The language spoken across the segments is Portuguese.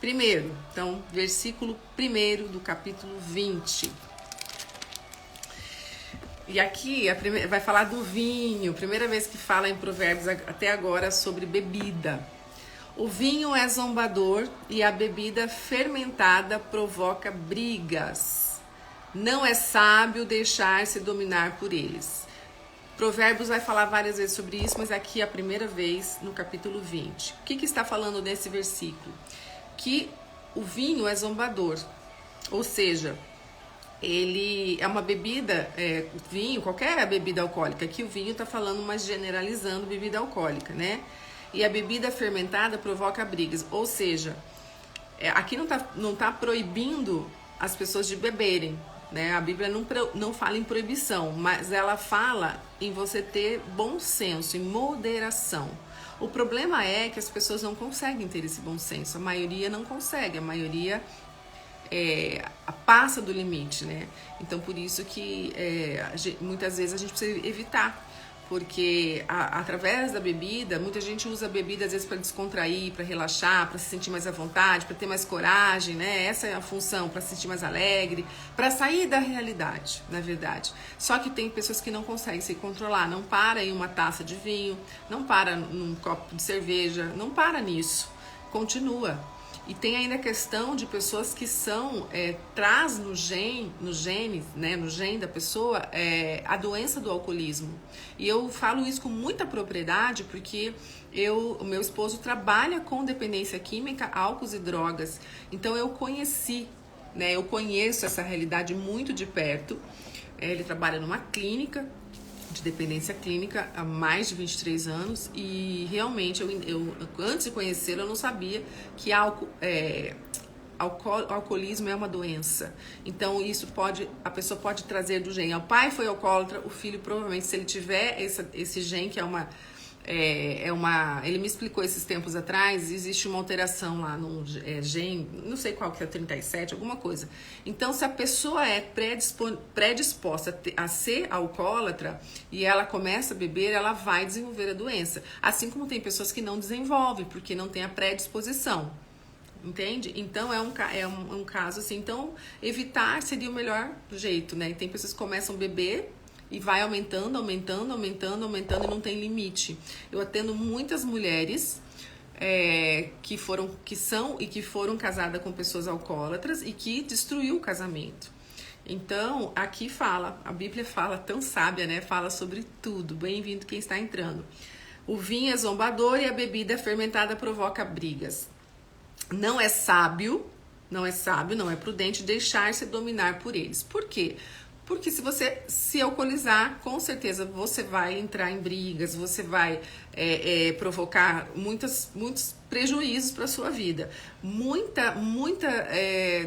Primeiro, então, versículo 1 do capítulo 20. E aqui vai falar do vinho, primeira vez que fala em Provérbios até agora sobre bebida. O vinho é zombador e a bebida fermentada provoca brigas. Não é sábio deixar-se dominar por eles. Provérbios vai falar várias vezes sobre isso, mas aqui é a primeira vez no capítulo 20. O que está falando nesse versículo? Que o vinho é zombador, ou seja, ele é uma bebida, vinho, qualquer bebida alcoólica, que o vinho está falando, mas generalizando bebida alcoólica, né? E a bebida fermentada provoca brigas, ou seja, aqui não tá proibindo as pessoas de beberem, né? A Bíblia não fala em proibição, mas ela fala em você ter bom senso, em moderação. O problema é que as pessoas não conseguem ter esse bom senso, a maioria não consegue, a maioria passa do limite, né? Então, por isso que muitas vezes a gente precisa evitar, porque através da bebida, muita gente usa a bebida às vezes para descontrair, para relaxar, para se sentir mais à vontade, para ter mais coragem, né? Essa é a função, para se sentir mais alegre, para sair da realidade, na verdade. Só que tem pessoas que não conseguem se controlar, não para em uma taça de vinho, não para num copo de cerveja, não para nisso, continua. E tem ainda a questão de pessoas que traz no gene, né, no gene da pessoa, a doença do alcoolismo. E eu falo isso com muita propriedade porque o meu esposo trabalha com dependência química, álcools e drogas. Então eu conheço essa realidade muito de perto. Ele trabalha numa clínica de dependência clínica há mais de 23 anos e realmente eu antes de conhecê-lo eu não sabia que alcoolismo é uma doença. Então a pessoa pode trazer do gene. O pai foi alcoólatra, o filho provavelmente, se ele tiver esse gene que ele me explicou esses tempos atrás, existe uma alteração lá no gene, não sei qual que é, 37, alguma coisa. Então, se a pessoa é predisposta a ser alcoólatra e ela começa a beber, ela vai desenvolver a doença. Assim como tem pessoas que não desenvolvem, porque não tem a predisposição. Entende? Então, é um caso assim. Então, evitar seria o melhor jeito, né? E tem pessoas que começam a beber e vai aumentando e não tem limite. Eu atendo muitas mulheres que foram casadas com pessoas alcoólatras e que destruiu o casamento. Então, aqui a Bíblia fala, tão sábia, né? Fala sobre tudo. Bem-vindo quem está entrando. O vinho é zombador e a bebida fermentada provoca brigas. Não é sábio, não é prudente deixar-se dominar por eles. Por quê? Porque se você se alcoolizar, com certeza você vai entrar em brigas, você vai provocar muitos prejuízos para a sua vida. Muita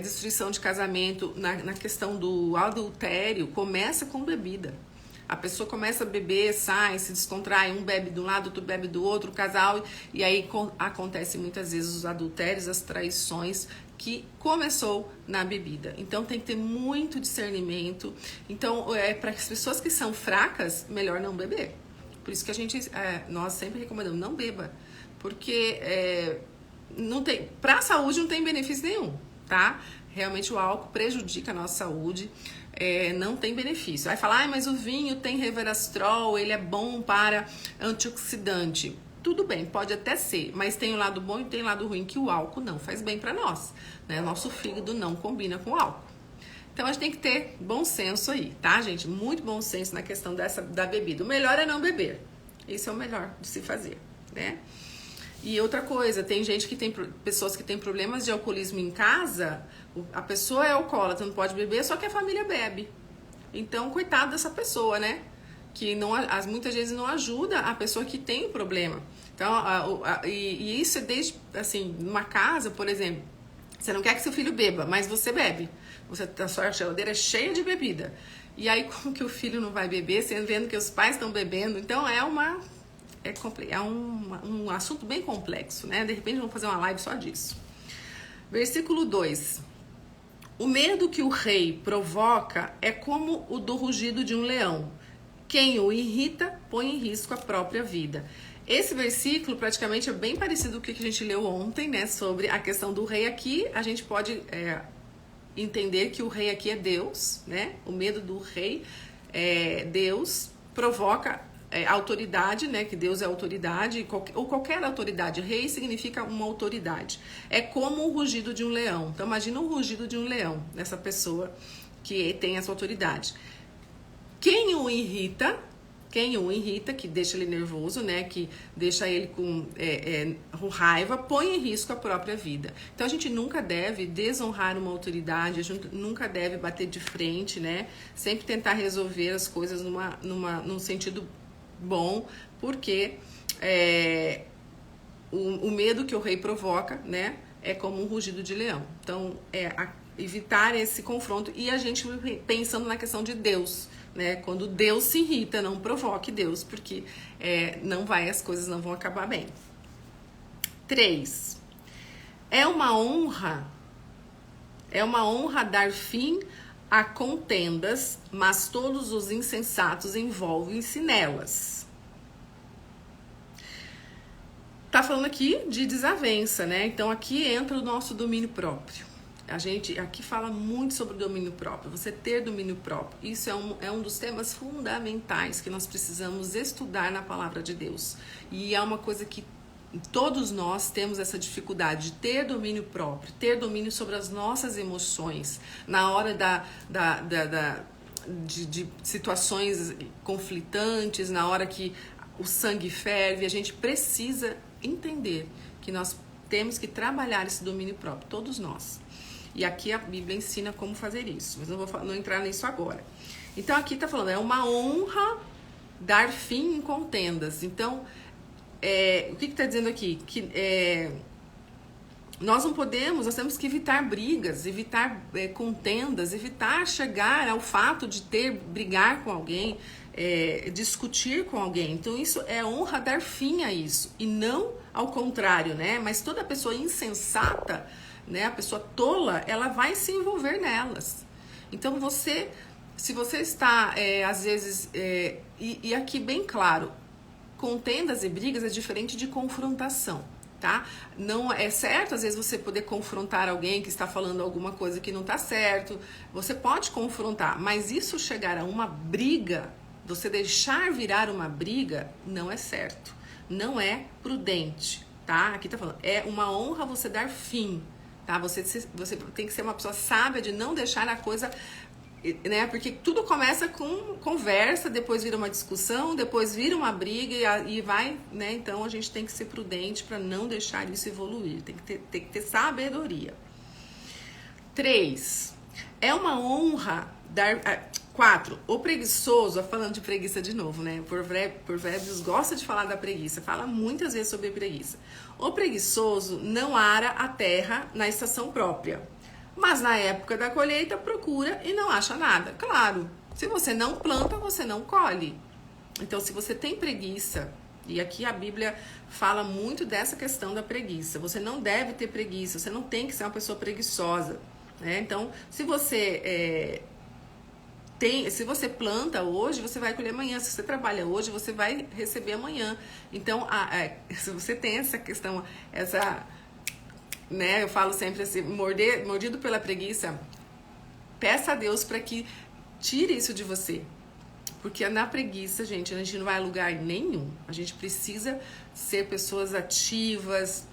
destruição de casamento na questão do adultério começa com bebida. A pessoa começa a beber, sai, se descontrai, um bebe de um lado, outro bebe do outro, o casal, e aí acontece muitas vezes os adultérios, as traições, que começou na bebida. Então tem que ter muito discernimento. Então, para as pessoas que são fracas, melhor não beber. Por isso que nós sempre recomendamos, não beba. Porque para a saúde não tem benefício nenhum, tá? Realmente o álcool prejudica a nossa saúde. Não tem benefício. Vai falar, mas o vinho tem resveratrol, ele é bom para antioxidante. Tudo bem, pode até ser, mas tem o lado bom e tem o lado ruim, que o álcool não faz bem para nós, né? Nosso fígado não combina com álcool. Então a gente tem que ter bom senso aí, tá, gente? Muito bom senso na questão da bebida. O melhor é não beber. Isso é o melhor de se fazer, né? E outra coisa, tem pessoas que têm problemas de alcoolismo em casa, a pessoa é alcoólatra, não pode beber, só que a família bebe. Então, coitado dessa pessoa, né? Que muitas vezes não ajuda a pessoa que tem o problema. Então, e isso é desde, assim, numa casa, por exemplo, você não quer que seu filho beba, mas você bebe. A sua geladeira é cheia de bebida. E aí, como que o filho não vai beber, sendo vendo que os pais estão bebendo? Então, é um assunto bem complexo, né? De repente, vamos fazer uma live só disso. Versículo 2. O medo que o rei provoca é como o do rugido de um leão. Quem o irrita põe em risco a própria vida. Esse versículo praticamente é bem parecido com o que a gente leu ontem, né? Sobre a questão do rei aqui. A gente pode entender que o rei aqui é Deus, né? O medo do rei Deus provoca autoridade, né? Que Deus é autoridade, ou qualquer autoridade. Rei significa uma autoridade. É como o rugido de um leão. Então imagina o rugido de um leão nessa pessoa que tem essa autoridade. Quem o irrita, que deixa ele nervoso, né, que deixa ele com raiva, põe em risco a própria vida. Então a gente nunca deve desonrar uma autoridade, a gente nunca deve bater de frente, né, sempre tentar resolver as coisas num sentido bom, porque o medo que o rei provoca, né, é como um rugido de leão. Então evitar esse confronto e a gente pensando na questão de Deus, né? Quando Deus se irrita, não provoque Deus, porque as coisas não vão acabar bem. 3. É uma honra dar fim a contendas, mas todos os insensatos envolvem-se nelas. Tá falando aqui de desavença, né? Então aqui entra o nosso domínio próprio. A gente aqui fala muito sobre domínio próprio, você ter domínio próprio. Isso é um dos temas fundamentais que nós precisamos estudar na palavra de Deus. E é uma coisa que todos nós temos essa dificuldade de ter domínio próprio, ter domínio sobre as nossas emoções, na hora de situações conflitantes, na hora que o sangue ferve. A gente precisa entender que nós temos que trabalhar esse domínio próprio, todos nós. E aqui a Bíblia ensina como fazer isso, mas não vou entrar nisso agora. Então aqui está falando, é uma honra dar fim em contendas. Então, o que está dizendo aqui? Que nós temos que evitar brigas, evitar contendas, evitar chegar ao fato de brigar com alguém, discutir com alguém. Então isso é honra dar fim a isso, e não ao contrário, né? Mas toda pessoa insensata, né, a pessoa tola, ela vai se envolver nelas. Então se você está, às vezes, e aqui bem claro, contendas e brigas é diferente de confrontação, tá? Não é certo, às vezes, você poder confrontar alguém que está falando alguma coisa que não está certo. Você pode confrontar, mas isso chegar a uma briga, você deixar virar uma briga, não é certo. Não é prudente, tá? Aqui tá falando, é uma honra você dar fim. Tá? Você tem que ser uma pessoa sábia de não deixar a coisa, né? Porque tudo começa com conversa, depois vira uma discussão, depois vira uma briga e vai, né? Então a gente tem que ser prudente para não deixar isso evoluir. Tem que ter sabedoria. 3. É uma honra dar... 4. O preguiçoso, falando de preguiça de novo, né? Provérbios gosta de falar da preguiça, fala muitas vezes sobre preguiça. O preguiçoso não ara a terra na estação própria, mas na época da colheita procura e não acha nada. Claro, se você não planta, você não colhe. Então, se você tem preguiça, e aqui a Bíblia fala muito dessa questão da preguiça, você não deve ter preguiça, você não tem que ser uma pessoa preguiçosa, né? Então, se você planta hoje, você vai colher amanhã. Se você trabalha hoje, você vai receber amanhã. Então, se você tem essa questão, né, eu falo sempre assim, mordido pela preguiça, peça a Deus para que tire isso de você. Porque na preguiça, gente, a gente não vai a lugar nenhum. A gente precisa ser pessoas ativas,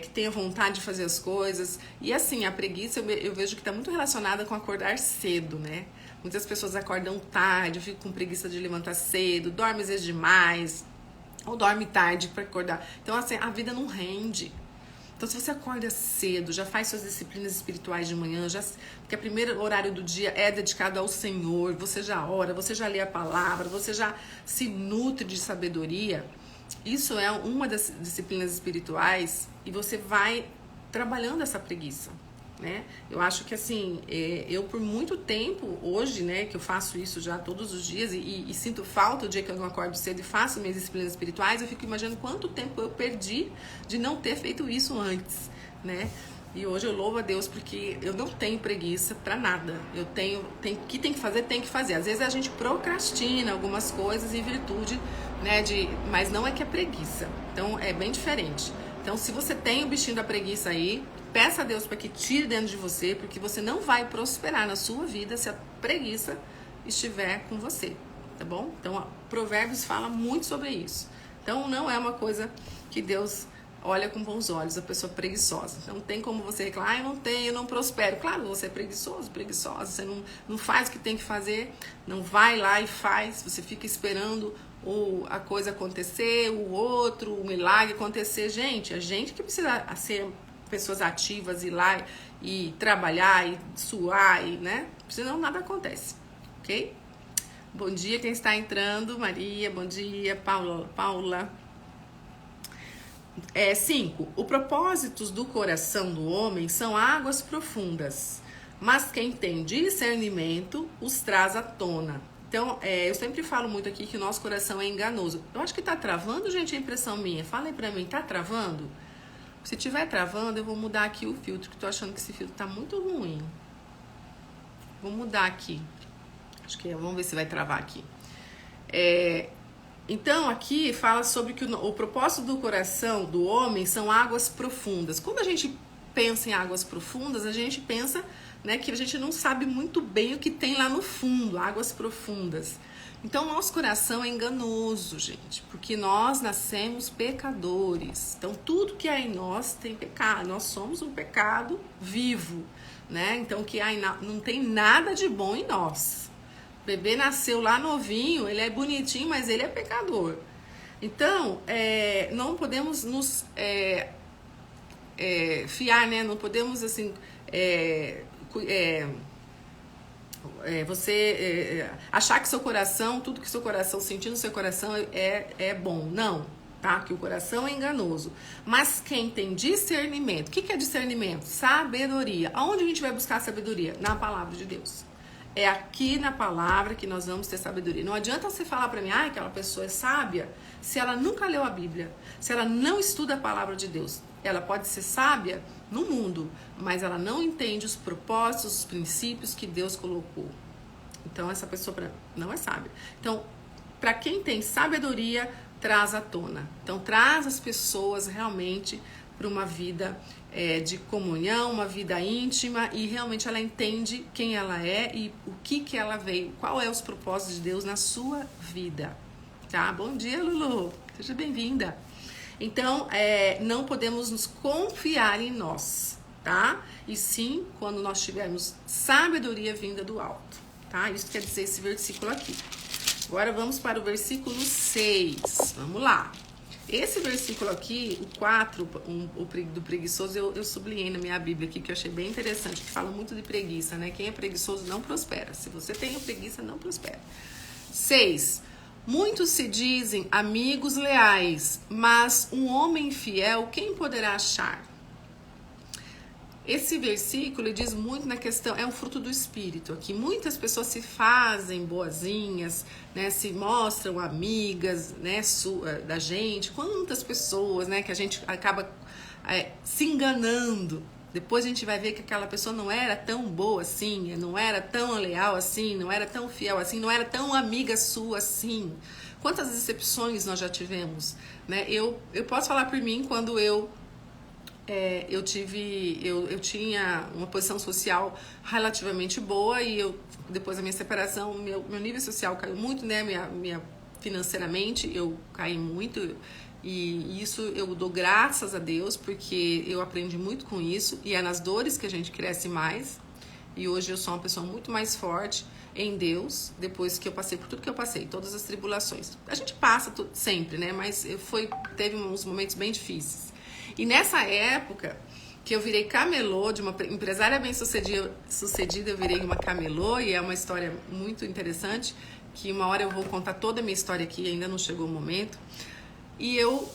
que tenham vontade de fazer as coisas. E assim, a preguiça eu vejo que está muito relacionada com acordar cedo, né? Muitas pessoas acordam tarde, ficam com preguiça de levantar cedo, dorme às vezes demais, ou dorme tarde para acordar. Então, assim, a vida não rende. Então, se você acorda cedo, já faz suas disciplinas espirituais de manhã, porque o primeiro horário do dia é dedicado ao Senhor, você já ora, você já lê a palavra, você já se nutre de sabedoria, isso é uma das disciplinas espirituais e você vai trabalhando essa preguiça, né? Eu acho que assim, eu por muito tempo, hoje, né, que eu faço isso já todos os dias e sinto falta o dia que eu não acordo cedo e faço minhas disciplinas espirituais, eu fico imaginando quanto tempo eu perdi de não ter feito isso antes, né? E hoje eu louvo a Deus porque eu não tenho preguiça pra nada. Eu tenho que tem que fazer, tem que fazer. Às vezes a gente procrastina algumas coisas em virtude, né, mas não é que é preguiça. Então é bem diferente. Então se você tem o bichinho da preguiça aí, peça a Deus para que tire dentro de você, porque você não vai prosperar na sua vida se a preguiça estiver com você, tá bom? Então Provérbios fala muito sobre isso. Então não é uma coisa que Deus olha com bons olhos a pessoa preguiçosa. Então não tem como você reclamar, eu não tenho, eu não prospero. Claro, você é preguiçosa, você não faz o que tem que fazer, não vai lá e faz, você fica esperando a coisa acontecer, o milagre acontecer. Gente, a gente que precisa ser pessoas ativas, ir lá e trabalhar, e suar, né? Senão nada acontece, ok? Bom dia quem está entrando, Maria, bom dia, Paula. 5. Os propósitos do coração do homem são águas profundas, mas quem tem discernimento os traz à tona. Então, eu sempre falo muito aqui que o nosso coração é enganoso. Eu acho que tá travando, gente, a impressão minha. Fala aí pra mim, tá travando? Se tiver travando, eu vou mudar aqui o filtro, que eu tô achando que esse filtro tá muito ruim. Vou mudar aqui. Acho que vamos ver se vai travar aqui. Então, aqui fala sobre que o propósito do coração do homem são águas profundas. Quando a gente pensa em águas profundas, a gente pensa, né, que a gente não sabe muito bem o que tem lá no fundo, águas profundas. Então, nosso coração é enganoso, gente, porque nós nascemos pecadores. Então, tudo que há em nós tem pecado. Nós somos um pecado vivo, né? Então, não tem nada de bom em nós. O bebê nasceu lá novinho, ele é bonitinho, mas ele é pecador. Então, não podemos nos fiar, né? Não podemos, assim, você achar que seu coração, tudo que seu coração sentir no seu coração é bom. Não, tá? Que o coração é enganoso. Mas quem tem discernimento, o que é discernimento? Sabedoria. Aonde a gente vai buscar sabedoria? Na palavra de Deus. É aqui na palavra que nós vamos ter sabedoria. Não adianta você falar pra mim, aquela pessoa é sábia, se ela nunca leu a Bíblia, se ela não estuda a palavra de Deus. Ela pode ser sábia no mundo, mas ela não entende os propósitos, os princípios que Deus colocou. Então, essa pessoa não é sábia. Então, para quem tem sabedoria, traz à tona. Então, traz as pessoas realmente para uma vida de comunhão, uma vida íntima, e realmente ela entende quem ela é e o que ela veio, qual é os propósitos de Deus na sua vida, tá? Bom dia, Lulu, seja bem-vinda. Então, não podemos nos confiar em nós, tá? E sim, quando nós tivermos sabedoria vinda do alto, tá? Isso quer dizer esse versículo aqui. Agora vamos para o versículo 6, vamos lá. Esse versículo aqui, o 4, do preguiçoso, eu sublinhei na minha Bíblia aqui, que eu achei bem interessante, que fala muito de preguiça, né? Quem é preguiçoso não prospera. Se você tem preguiça, não prospera. 6. Muitos se dizem amigos leais, mas um homem fiel, quem poderá achar? Esse versículo diz muito na questão, é um fruto do Espírito aqui. Muitas pessoas se fazem boazinhas, né, se mostram amigas, né, da gente. Quantas pessoas, né, que a gente acaba se enganando. Depois a gente vai ver que aquela pessoa não era tão boa assim, não era tão leal assim, não era tão fiel assim, não era tão amiga sua assim. Quantas decepções nós já tivemos, né? Eu posso falar por mim, quando eu tinha uma posição social relativamente boa, e depois da minha separação, meu nível social caiu muito, né? Financeiramente eu caí muito, e isso eu dou graças a Deus, porque eu aprendi muito com isso, e é nas dores que a gente cresce mais. E hoje eu sou uma pessoa muito mais forte em Deus, depois que eu passei por tudo que eu passei, todas as tribulações. A gente passa sempre, né? Mas teve uns momentos bem difíceis. E nessa época que eu virei camelô, de uma empresária bem sucedida, eu virei uma camelô, e é uma história muito interessante, que uma hora eu vou contar toda a minha história aqui, ainda não chegou o momento. E eu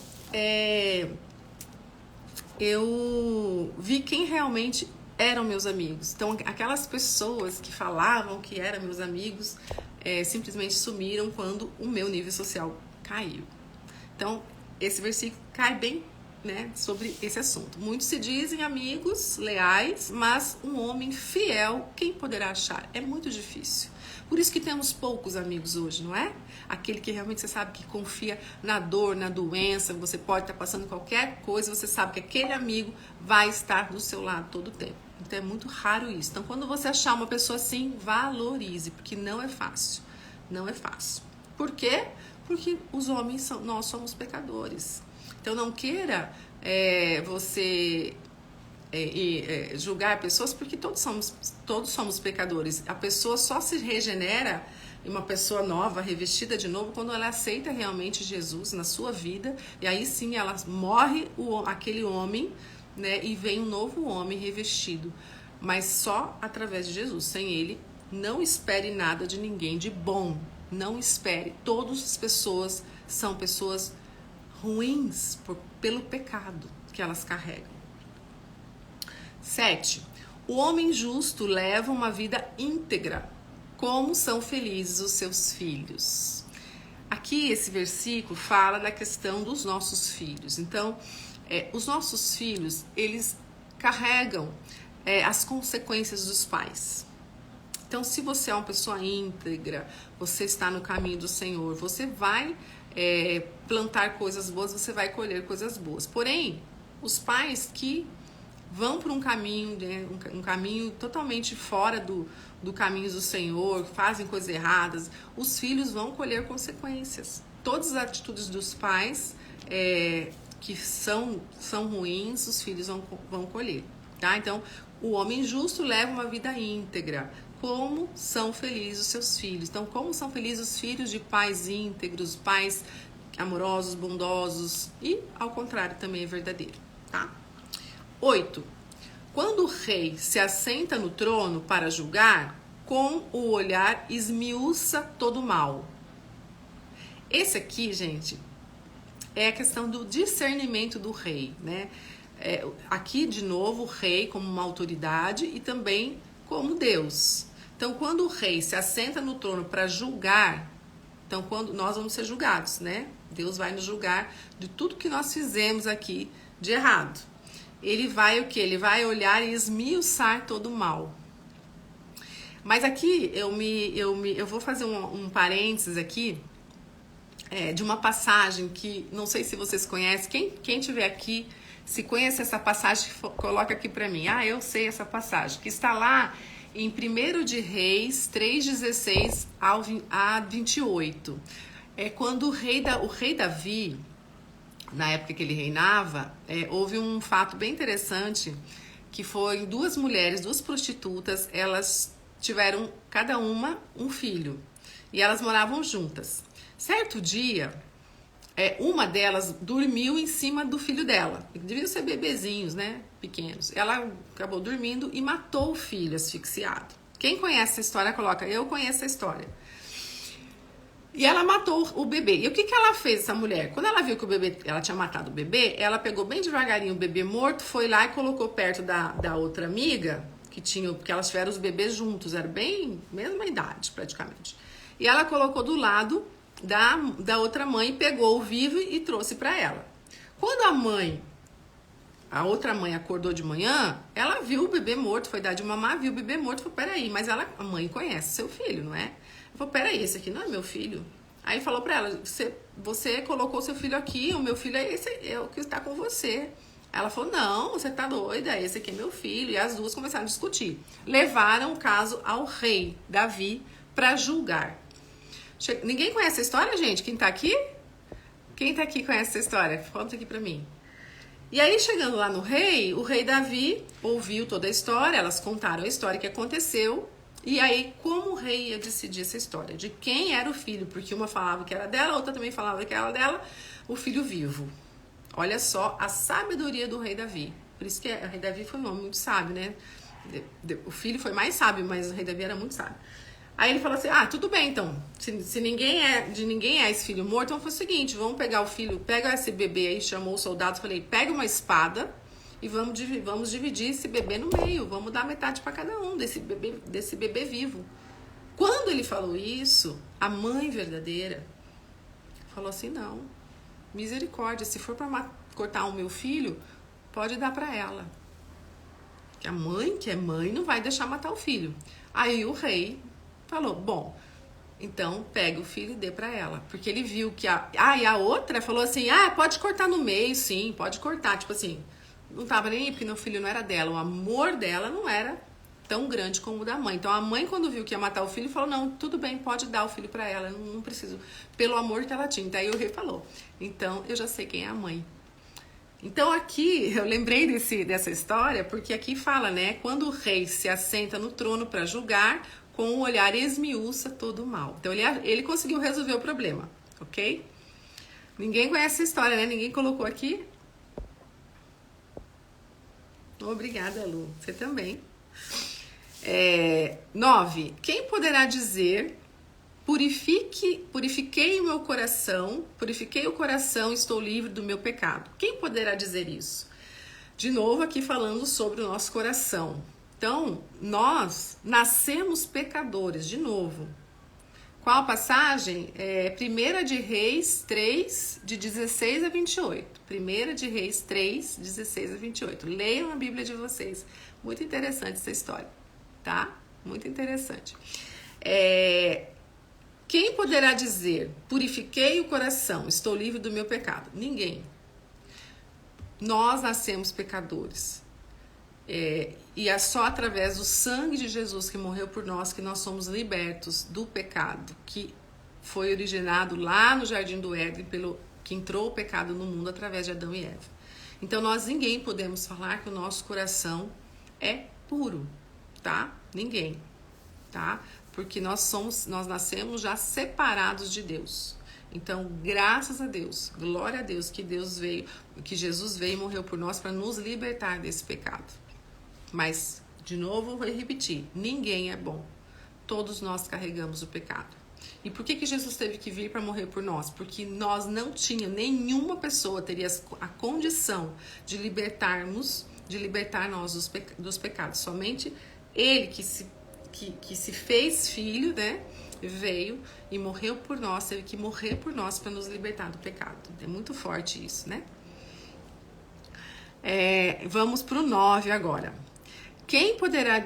vi quem realmente eram meus amigos. Então, aquelas pessoas que falavam que eram meus amigos simplesmente sumiram quando o meu nível social caiu. Então, esse versículo cai bem né, sobre esse assunto. Muitos se dizem amigos leais, mas um homem fiel, quem poderá achar? É muito difícil. Por isso que temos poucos amigos hoje, não é? Aquele que realmente você sabe que confia na dor, na doença, você pode estar passando qualquer coisa, você sabe que aquele amigo vai estar do seu lado todo o tempo. Então é muito raro isso. Então quando você achar uma pessoa assim, valorize, porque não é fácil. Não é fácil. Por quê? Porque os homens, nós somos pecadores. Então não queira você julgar pessoas, porque todos somos pecadores. A pessoa só se regenera, uma pessoa nova, revestida de novo, quando ela aceita realmente Jesus na sua vida, e aí sim ela morre aquele homem, né, e vem um novo homem revestido, mas só através de Jesus. Sem ele, não espere nada de ninguém de bom, não espere. Todas as pessoas são pessoas ruins pelo pecado que elas carregam. 7. O homem justo leva uma vida íntegra. Como são felizes os seus filhos. Aqui esse versículo fala da questão dos nossos filhos. Então, os nossos filhos, eles carregam as consequências dos pais. Então, se você é uma pessoa íntegra, você está no caminho do Senhor, você vai plantar coisas boas, você vai colher coisas boas. Porém, os pais que vão por um caminho, né, um caminho totalmente fora do caminho do Senhor, fazem coisas erradas, os filhos vão colher consequências. Todas as atitudes dos pais que são ruins, os filhos vão colher. Tá? Então, o homem justo leva uma vida íntegra. Como são felizes os seus filhos? Então, como são felizes os filhos de pais íntegros, pais amorosos, bondosos, e ao contrário também é verdadeiro. Tá? 8. Quando o rei se assenta no trono para julgar, com o olhar esmiuça todo o mal. Esse aqui, gente, é a questão do discernimento do rei, né? Aqui, de novo, o rei como uma autoridade e também como Deus. Então, quando o rei se assenta no trono para julgar, então quando nós vamos ser julgados, né? Deus vai nos julgar de tudo que nós fizemos aqui de errado. Ele vai o quê? Ele vai olhar e esmiuçar todo o mal. Mas aqui eu vou fazer um parênteses aqui de uma passagem que não sei se vocês conhecem. Quem tiver aqui, se conhece essa passagem, coloca aqui para mim. Eu sei essa passagem, que está lá em 1 de Reis 3:16 a 28. É quando o rei Davi, na época que ele reinava, houve um fato bem interessante, que foi duas mulheres, duas prostitutas, elas tiveram cada uma um filho, e elas moravam juntas. Certo dia, uma delas dormiu em cima do filho dela, deviam ser bebezinhos, né, pequenos. Ela acabou dormindo e matou o filho asfixiado. Quem conhece essa história, coloca, eu conheço essa história. E ela matou o bebê. E o que ela fez, essa mulher? Quando ela viu que ela tinha matado o bebê, ela pegou bem devagarinho o bebê morto, foi lá e colocou perto da outra amiga, porque elas tiveram os bebês juntos, era bem mesma idade praticamente. E ela colocou do lado da outra mãe, pegou o vivo e trouxe para ela. Quando a outra mãe acordou de manhã, ela viu o bebê morto, foi dar de mamar, viu o bebê morto, falou, peraí, mas a mãe conhece seu filho, não é? Falou, peraí, esse aqui não é meu filho. Aí falou pra ela, você colocou seu filho aqui, o meu filho é o que está com você. Ela falou, não, você tá doida, esse aqui é meu filho. E as duas começaram a discutir. Levaram o caso ao rei Davi para julgar. Ninguém conhece a história, gente? Quem tá aqui? Quem tá aqui conhece essa história? Conta aqui pra mim. E aí, chegando lá no rei, o rei Davi ouviu toda a história, elas contaram a história que aconteceu. E aí, como o rei ia decidir essa história? De quem era o filho? Porque uma falava que era dela, a outra também falava que era dela, o filho vivo. Olha só a sabedoria do rei Davi. Por isso que o rei Davi foi um homem muito sábio, né? O filho foi mais sábio, mas o rei Davi era muito sábio. Aí ele falou assim, tudo bem então, se ninguém é esse filho morto, então foi o seguinte, vamos pegar o filho, pega esse bebê aí, chamou os soldados, falei, pega uma espada e vamos dividir esse bebê no meio, vamos dar metade para cada um desse bebê vivo. Quando ele falou isso, a mãe verdadeira falou assim, não, misericórdia, se for para cortar o meu filho, pode dar para ela. Que a mãe, que é mãe, não vai deixar matar o filho. Aí o rei falou, bom, então pegue o filho e dê para ela. Porque ele viu que e a outra falou assim, pode cortar no meio, sim, pode cortar. Tipo assim, não tava nem aí, porque o filho não era dela. O amor dela não era tão grande como o da mãe. Então a mãe, quando viu que ia matar o filho, falou, não, tudo bem, pode dar o filho para ela, não preciso, pelo amor que ela tinha. Então aí o rei falou, então eu já sei quem é a mãe. Então aqui, eu lembrei dessa história, porque aqui fala, né, quando o rei se assenta no trono para julgar, com o olhar esmiuça todo o mal. Então ele conseguiu resolver o problema, ok? Ninguém conhece essa história, né? Ninguém colocou aqui? Obrigada, Lu. Você também. 9. Quem poderá dizer, purifiquei o meu coração, purifiquei o coração, estou livre do meu pecado? Quem poderá dizer isso? De novo aqui falando sobre o nosso coração. Então, nós nascemos pecadores, de novo. Qual a passagem? 1 de Reis 3, de 16 a 28. 1 de Reis 3, 16 a 28. Leiam a Bíblia de vocês. Muito interessante essa história, tá? Muito interessante. Quem poderá dizer, purifiquei o coração, estou livre do meu pecado? Ninguém. Nós nascemos pecadores. E é só através do sangue de Jesus que morreu por nós que nós somos libertos do pecado, que foi originado lá no Jardim do Éden, que entrou o pecado no mundo através de Adão e Eva. Então ninguém podemos falar que o nosso coração é puro, tá? Ninguém, tá? Porque nós nascemos já separados de Deus. Então, graças a Deus, glória a Deus que Jesus veio e morreu por nós para nos libertar desse pecado. Mas, de novo, vou repetir, ninguém é bom. Todos nós carregamos o pecado. E por que Jesus teve que vir para morrer por nós? Porque nós não tínhamos, nenhuma pessoa teria a condição de libertar nós dos pecados. Somente Ele que se fez filho, né? Veio e morreu por nós, teve que morrer por nós para nos libertar do pecado. É muito forte isso, né? Vamos para o 9 agora. Quem poderá...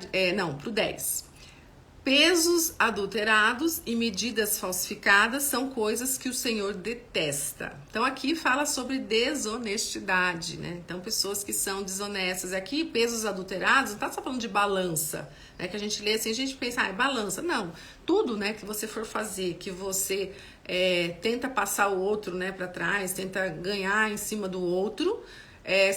para o 10. Pesos adulterados e medidas falsificadas são coisas que o Senhor detesta. Então aqui fala sobre desonestidade, né? Então pessoas que são desonestas. Aqui pesos adulterados, não está só falando de balança, né? Que a gente lê assim, a gente pensa, é balança. Não, tudo, né, que você for fazer, que você tenta passar o outro, né, para trás, tenta ganhar em cima do outro,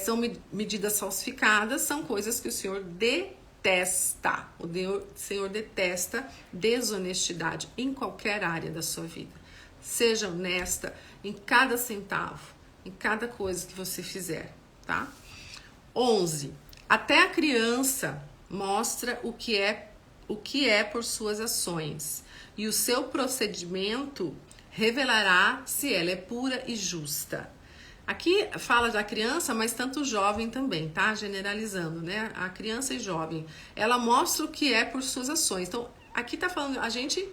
são medidas falsificadas, são coisas que o Senhor detesta. O Senhor detesta desonestidade em qualquer área da sua vida. Seja honesta em cada centavo, em cada coisa que você fizer, tá? 11. Até a criança mostra o que é por suas ações, e o seu procedimento revelará se ela é pura e justa. Aqui fala da criança, mas tanto o jovem também, tá? Generalizando, né? A criança e jovem, ela mostra o que é por suas ações. Então, aqui tá falando, a gente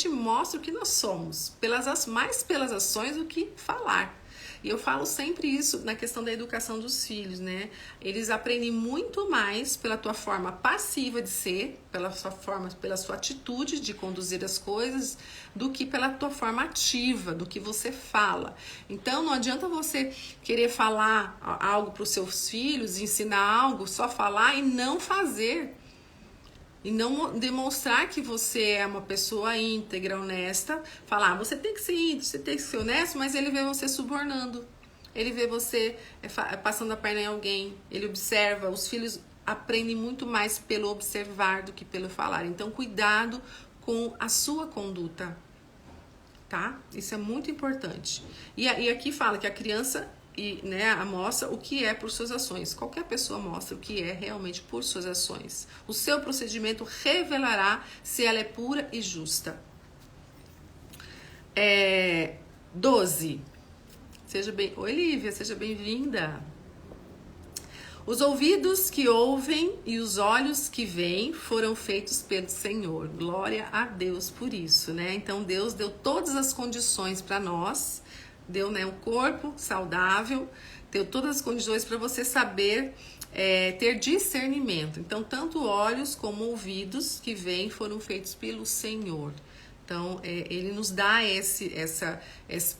mostra o que nós somos, mais pelas ações do que falar. E eu falo sempre isso na questão da educação dos filhos, né? Eles aprendem muito mais pela tua forma passiva de ser, pela sua atitude de conduzir as coisas, do que pela tua forma ativa, do que você fala. Então, não adianta você querer falar algo para os seus filhos, ensinar algo, só falar e não fazer. E não demonstrar que você é uma pessoa íntegra, honesta. Falar, você tem que ser íntegro, você tem que ser honesto, mas ele vê você subornando. Ele vê você passando a perna em alguém. Ele observa. Os filhos aprendem muito mais pelo observar do que pelo falar. Então, cuidado com a sua conduta, tá? Isso é muito importante. E aqui fala que a criança... mostra o que é por suas ações. Qualquer pessoa mostra o que é realmente por suas ações. O seu procedimento revelará se ela é pura e justa. 12. Oi, Lívia, seja bem-vinda. Os ouvidos que ouvem e os olhos que veem foram feitos pelo Senhor. Glória a Deus por isso, né? Então Deus deu todas as condições para nós. Deu, né, um corpo saudável, ter todas as condições para você saber ter discernimento. Então, tanto olhos como ouvidos que veem foram feitos pelo Senhor. Então, ele nos dá esse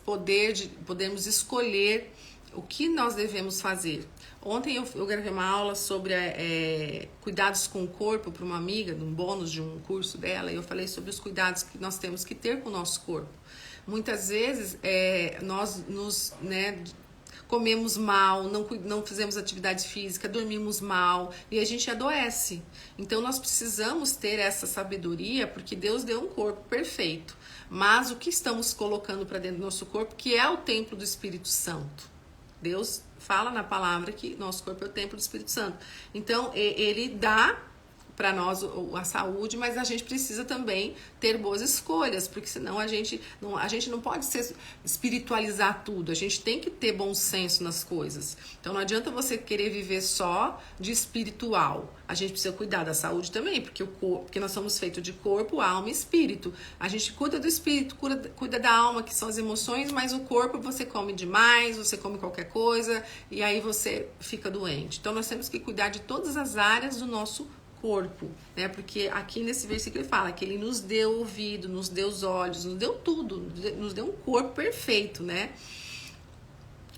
poder de podermos escolher o que nós devemos fazer. Ontem eu gravei uma aula sobre cuidados com o corpo para uma amiga, num bônus de um curso dela, e eu falei sobre os cuidados que nós temos que ter com o nosso corpo. Muitas vezes nós comemos mal, não fizemos atividade física, dormimos mal e a gente adoece. Então nós precisamos ter essa sabedoria, porque Deus deu um corpo perfeito. Mas o que estamos colocando para dentro do nosso corpo, que é o templo do Espírito Santo? Deus fala na palavra que nosso corpo é o templo do Espírito Santo. Então ele dá para nós a saúde, mas a gente precisa também ter boas escolhas, porque senão a gente não pode espiritualizar tudo, a gente tem que ter bom senso nas coisas. Então não adianta você querer viver só de espiritual, a gente precisa cuidar da saúde também, porque nós somos feitos de corpo, alma e espírito. A gente cuida do espírito, cuida da alma, que são as emoções, mas o corpo você come demais, você come qualquer coisa e aí você fica doente. Então nós temos que cuidar de todas as áreas do nosso corpo, né? Porque aqui nesse versículo ele fala que ele nos deu ouvido, nos deu os olhos, nos deu tudo, nos deu um corpo perfeito, né?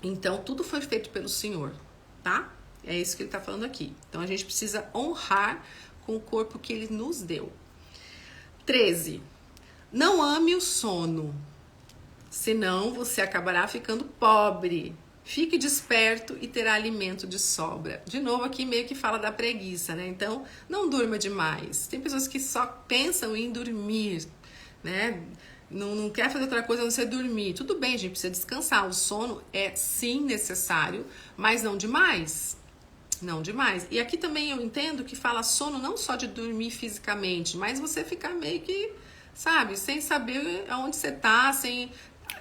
Então tudo foi feito pelo Senhor, tá? É isso que ele tá falando aqui. Então a gente precisa honrar com o corpo que ele nos deu. 13. Não ame o sono, senão você acabará ficando pobre. Fique desperto e terá alimento de sobra. De novo, aqui meio que fala da preguiça, né? Então, não durma demais. Tem pessoas que só pensam em dormir, né? Não quer fazer outra coisa a não ser dormir. Tudo bem, a gente precisa descansar. O sono é sim necessário, mas não demais. Não demais. E aqui também eu entendo que fala sono não só de dormir fisicamente, mas você ficar meio que, sabe, sem saber aonde você tá, sem...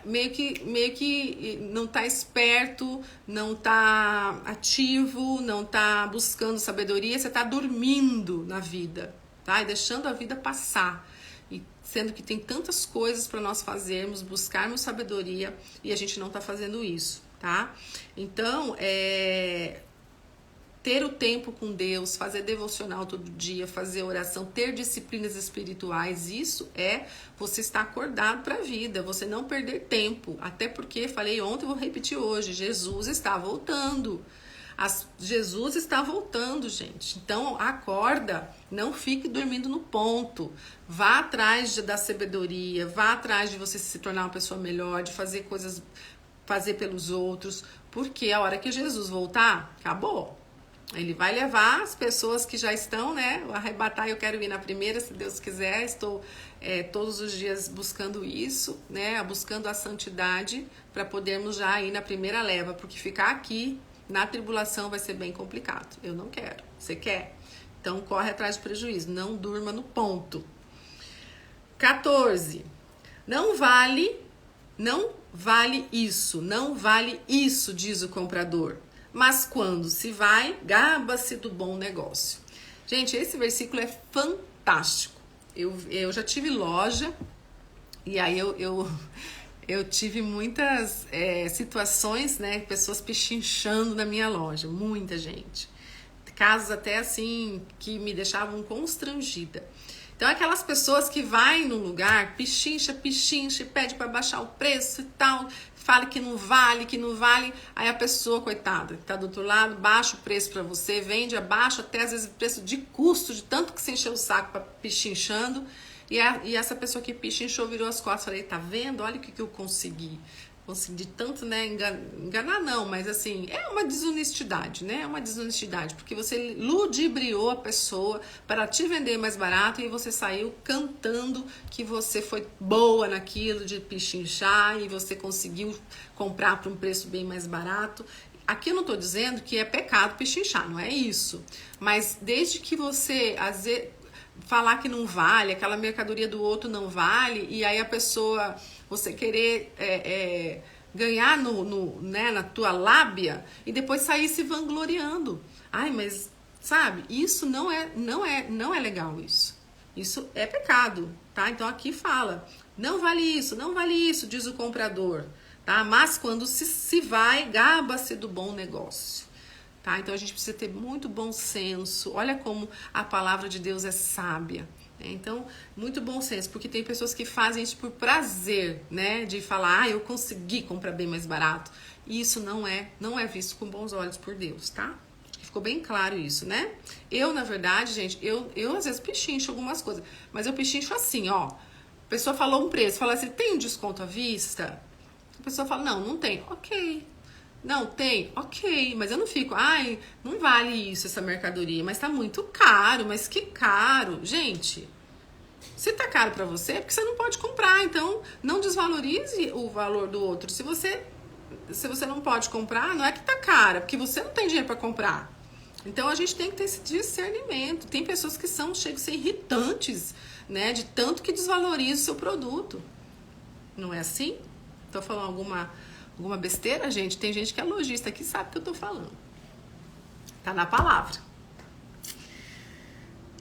Meio que não tá esperto, não tá ativo, não tá buscando sabedoria, você tá dormindo na vida, tá? E deixando a vida passar. E sendo que tem tantas coisas para nós fazermos, buscarmos sabedoria e a gente não tá fazendo isso, tá? Então, ter o tempo com Deus, fazer devocional todo dia, fazer oração, ter disciplinas espirituais, isso é você estar acordado para a vida, você não perder tempo. Até porque, falei ontem, vou repetir hoje, Jesus está voltando. Jesus está voltando, gente. Então, acorda, não fique dormindo no ponto. Vá atrás da sabedoria, vá atrás de você se tornar uma pessoa melhor, de fazer coisas, fazer pelos outros, porque a hora que Jesus voltar, acabou. Ele vai levar as pessoas que já estão, né? Arrebatar, eu quero ir na primeira, se Deus quiser. Estou todos os dias buscando isso, né? Buscando a santidade para podermos já ir na primeira leva, porque ficar aqui na tribulação vai ser bem complicado. Eu não quero. Você quer? Então corre atrás do prejuízo. Não durma no ponto. 14. Não vale isso, diz o comprador. Mas quando se vai, gaba-se do bom negócio. Gente, esse versículo é fantástico. Eu já tive loja e aí eu tive muitas situações, né? Pessoas pechinchando na minha loja, muita gente. Casos até assim que me deixavam constrangida. Então, aquelas pessoas que vai num lugar, pechincha, pede para baixar o preço e tal, fala que não vale, aí a pessoa, coitada, que tá do outro lado, baixa o preço para você, vende abaixo, até às vezes o preço de custo, de tanto que você encheu o saco para pechinchando, e essa pessoa que pechinchou virou as costas, falei, tá vendo? Olha o que eu consegui de tanto, né, enganar não, mas assim, é uma desonestidade, né, é uma desonestidade, porque você ludibriou a pessoa para te vender mais barato e você saiu cantando que você foi boa naquilo de pechinchar e você conseguiu comprar por um preço bem mais barato. Aqui eu não estou dizendo que é pecado pechinchar, não é isso, mas desde que você, às vezes, falar que não vale, aquela mercadoria do outro não vale, e aí a pessoa, você querer ganhar né, na tua lábia e depois sair se vangloriando. Ai, mas sabe, isso não é legal isso. Isso é pecado, tá? Então aqui fala, não vale isso, diz o comprador. tá? Mas quando se vai, gaba-se do bom negócio. Tá? Então a gente precisa ter muito bom senso. Olha como a palavra de Deus é sábia. Né? Então, muito bom senso, porque tem pessoas que fazem isso por prazer, né? De falar, eu consegui comprar bem mais barato. E isso não é visto com bons olhos por Deus, tá? Ficou bem claro isso, né? Eu, na verdade, gente, eu às vezes pechincho algumas coisas, mas eu pechincho assim, ó. A pessoa falou um preço, fala assim, tem um desconto à vista? A pessoa fala, não tem. Ok. Não, tem? Ok, mas eu não fico, ai, não vale isso, essa mercadoria, mas tá muito caro, mas que caro. Gente, se tá caro pra você, é porque você não pode comprar, então não desvalorize o valor do outro. Se você não pode comprar, não é que tá caro, é porque você não tem dinheiro pra comprar. Então a gente tem que ter esse discernimento. Tem pessoas que chegam a ser irritantes, né, de tanto que desvaloriza o seu produto. Não é assim? Tô falando alguma besteira, gente? Tem gente que é lojista aqui, sabe o que eu tô falando. Tá na palavra.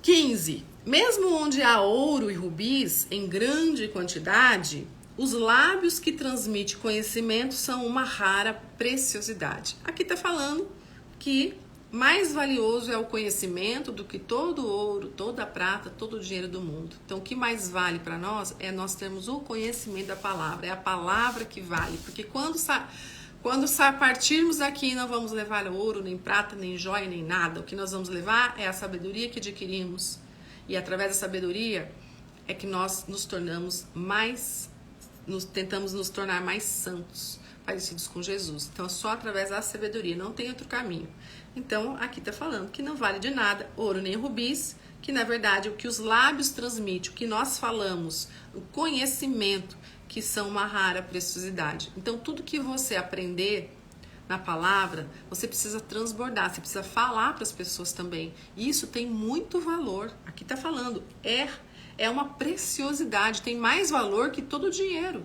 15. Mesmo onde há ouro e rubis em grande quantidade, os lábios que transmitem conhecimento são uma rara preciosidade. Aqui tá falando que mais valioso é o conhecimento do que todo o ouro, toda a prata, todo o dinheiro do mundo. Então, o que mais vale para nós é nós termos o conhecimento da palavra. É a palavra que vale. Porque quando partirmos daqui, não vamos levar ouro, nem prata, nem joia, nem nada. O que nós vamos levar é a sabedoria que adquirimos. E através da sabedoria é que nós nos tornamos tentamos nos tornar mais santos, parecidos com Jesus. Então, só através da sabedoria, não tem outro caminho. Então, aqui está falando que não vale de nada ouro nem rubis, que na verdade o que os lábios transmitem, o que nós falamos, o conhecimento, que são uma rara preciosidade. Então, tudo que você aprender na palavra, você precisa transbordar, você precisa falar para as pessoas também. E isso tem muito valor. Aqui está falando, é uma preciosidade, tem mais valor que todo o dinheiro.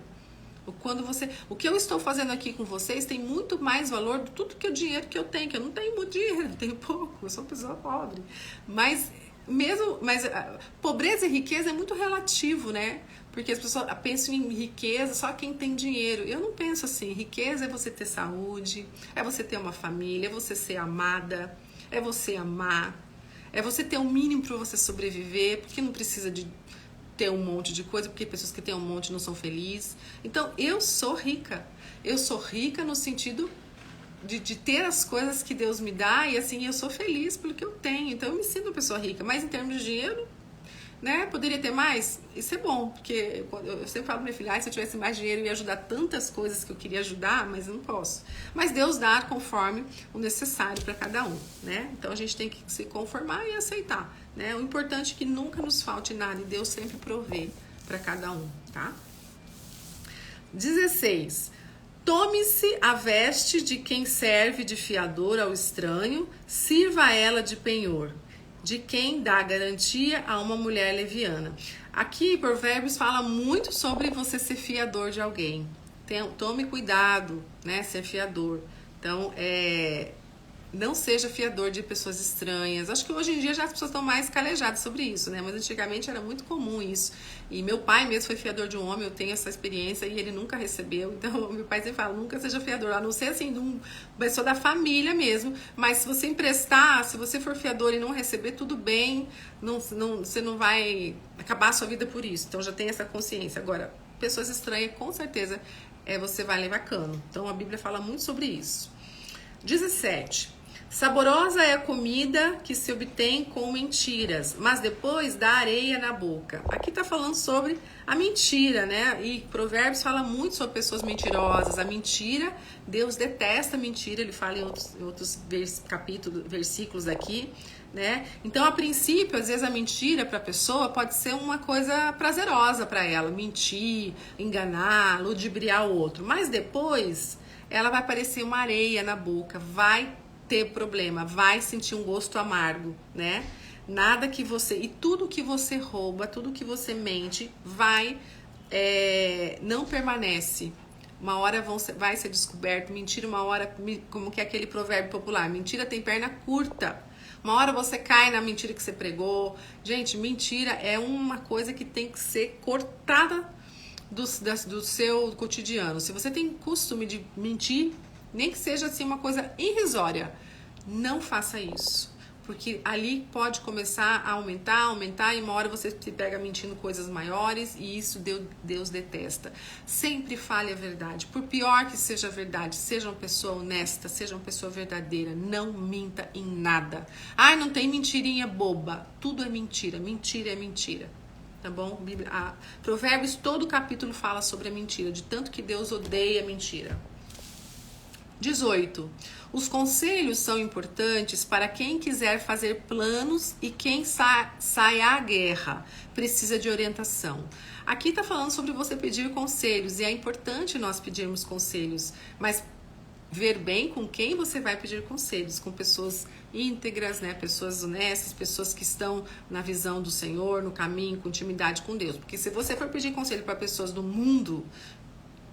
O que eu estou fazendo aqui com vocês tem muito mais valor do tudo que o dinheiro que eu tenho, que eu não tenho muito dinheiro, eu tenho pouco, eu sou uma pessoa pobre. Mas pobreza e riqueza é muito relativo, né? Porque as pessoas pensam em riqueza só quem tem dinheiro. Eu não penso assim. Riqueza é você ter saúde, é você ter uma família, é você ser amada, é você amar, é você ter o mínimo para você sobreviver, porque não precisa de ter um monte de coisa, porque pessoas que têm um monte não são felizes. Então, eu sou rica. Eu sou rica no sentido de ter as coisas que Deus me dá e assim, eu sou feliz pelo que eu tenho. Então, eu me sinto uma pessoa rica. Mas em termos de dinheiro, né, poderia ter mais? Isso é bom, porque eu sempre falo pra minha filha, se eu tivesse mais dinheiro eu ia ajudar tantas coisas que eu queria ajudar, mas eu não posso. Mas Deus dá conforme o necessário para cada um, né? Então a gente tem que se conformar e aceitar, né? O importante é que nunca nos falte nada e Deus sempre provê para cada um, tá? 16. Tome-se a veste de quem serve de fiador ao estranho, sirva ela de penhor, de quem dá garantia a uma mulher leviana. Aqui, Provérbios fala muito sobre você ser fiador de alguém. Tome cuidado, né, ser fiador. Então, não seja fiador de pessoas estranhas. Acho que hoje em dia já as pessoas estão mais calejadas sobre isso, né? Mas antigamente era muito comum isso. E meu pai mesmo foi fiador de um homem, eu tenho essa experiência e ele nunca recebeu. Então, meu pai sempre fala, nunca seja fiador, a não ser assim, de uma pessoa da família mesmo. Mas se você emprestar, se você for fiador e não receber, tudo bem, você não vai acabar a sua vida por isso. Então, já tem essa consciência. Agora, pessoas estranhas, com certeza, você vai levar cano. Então, a Bíblia fala muito sobre isso. 17. Saborosa é a comida que se obtém com mentiras, mas depois dá areia na boca. Aqui tá falando sobre a mentira, né? E Provérbios fala muito sobre pessoas mentirosas. A mentira, Deus detesta a mentira, ele fala em outros versículos aqui, né? Então, a princípio, às vezes a mentira para a pessoa pode ser uma coisa prazerosa para ela, mentir, enganar, ludibriar o outro. Mas depois, ela vai parecer uma areia na boca, vai ter problema, vai sentir um gosto amargo, né? Nada que você... E tudo que você rouba, tudo que você mente, não permanece. Uma hora vai ser descoberto. Mentira, uma hora... Como que é aquele provérbio popular? Mentira tem perna curta. Uma hora você cai na mentira que você pregou. Gente, mentira é uma coisa que tem que ser cortada do seu cotidiano, se você tem costume de mentir, nem que seja assim uma coisa irrisória, não faça isso. Porque ali pode começar a aumentar, e uma hora você se pega mentindo coisas maiores, e isso Deus detesta. Sempre fale a verdade. Por pior que seja a verdade, seja uma pessoa honesta, seja uma pessoa verdadeira, não minta em nada. Ai, não tem mentirinha boba. Tudo é mentira. Mentira é mentira. Tá bom? Provérbios, todo o capítulo fala sobre a mentira, de tanto que Deus odeia a mentira. 18. Os conselhos são importantes para quem quiser fazer planos e quem sai à guerra precisa de orientação. Aqui está falando sobre você pedir conselhos, e é importante nós pedirmos conselhos, mas ver bem com quem você vai pedir conselhos, com pessoas íntegras, né? Pessoas honestas, pessoas que estão na visão do Senhor, no caminho, com intimidade com Deus. Porque se você for pedir conselho para pessoas do mundo,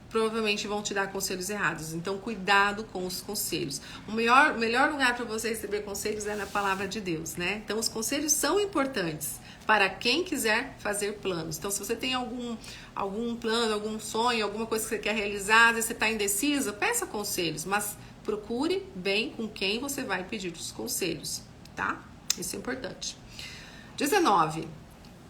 provavelmente vão te dar conselhos errados. Então, cuidado com os conselhos. O melhor lugar para você receber conselhos é na palavra de Deus, né? Então, os conselhos são importantes para quem quiser fazer planos. Então, se você tem algum plano, algum sonho, alguma coisa que você quer realizar, às vezes você está indecisa, peça conselhos, mas procure bem com quem você vai pedir os conselhos, tá? Isso é importante. 19.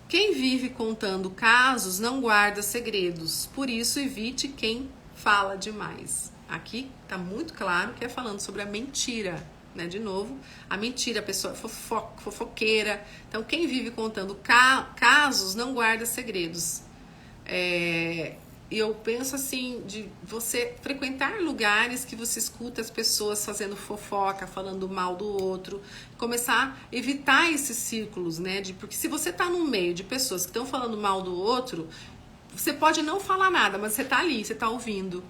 Quem vive contando casos não guarda segredos, por isso evite quem fala demais. Aqui está muito claro que é falando sobre a mentira, né? De novo, a mentira, a pessoa fofoqueira. Então, quem vive contando casos não guarda segredos. Eu penso assim, de você frequentar lugares que você escuta as pessoas fazendo fofoca, falando mal do outro, começar a evitar esses círculos, né? Porque se você tá no meio de pessoas que estão falando mal do outro, você pode não falar nada, mas você tá ali, você tá ouvindo.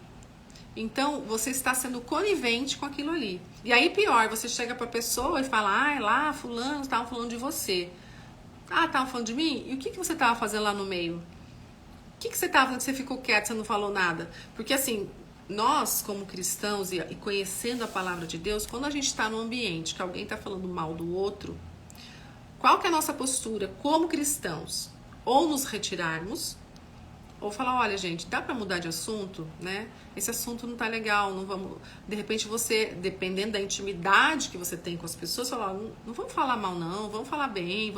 Então, você está sendo conivente com aquilo ali. E aí, pior, você chega pra pessoa e fala, lá, fulano, estavam falando de você. Ah, estavam falando de mim? E o que você estava fazendo lá no meio? O que você estava fazendo que você ficou quieto, você não falou nada? Porque assim, nós como cristãos e conhecendo a palavra de Deus, quando a gente está num ambiente que alguém está falando mal do outro, qual que é a nossa postura como cristãos? Ou nos retirarmos, ou falar, olha gente, dá para mudar de assunto, né? Esse assunto não tá legal, não vamos... De repente você, dependendo da intimidade que você tem com as pessoas, falar, não vamos falar mal não, vamos falar bem,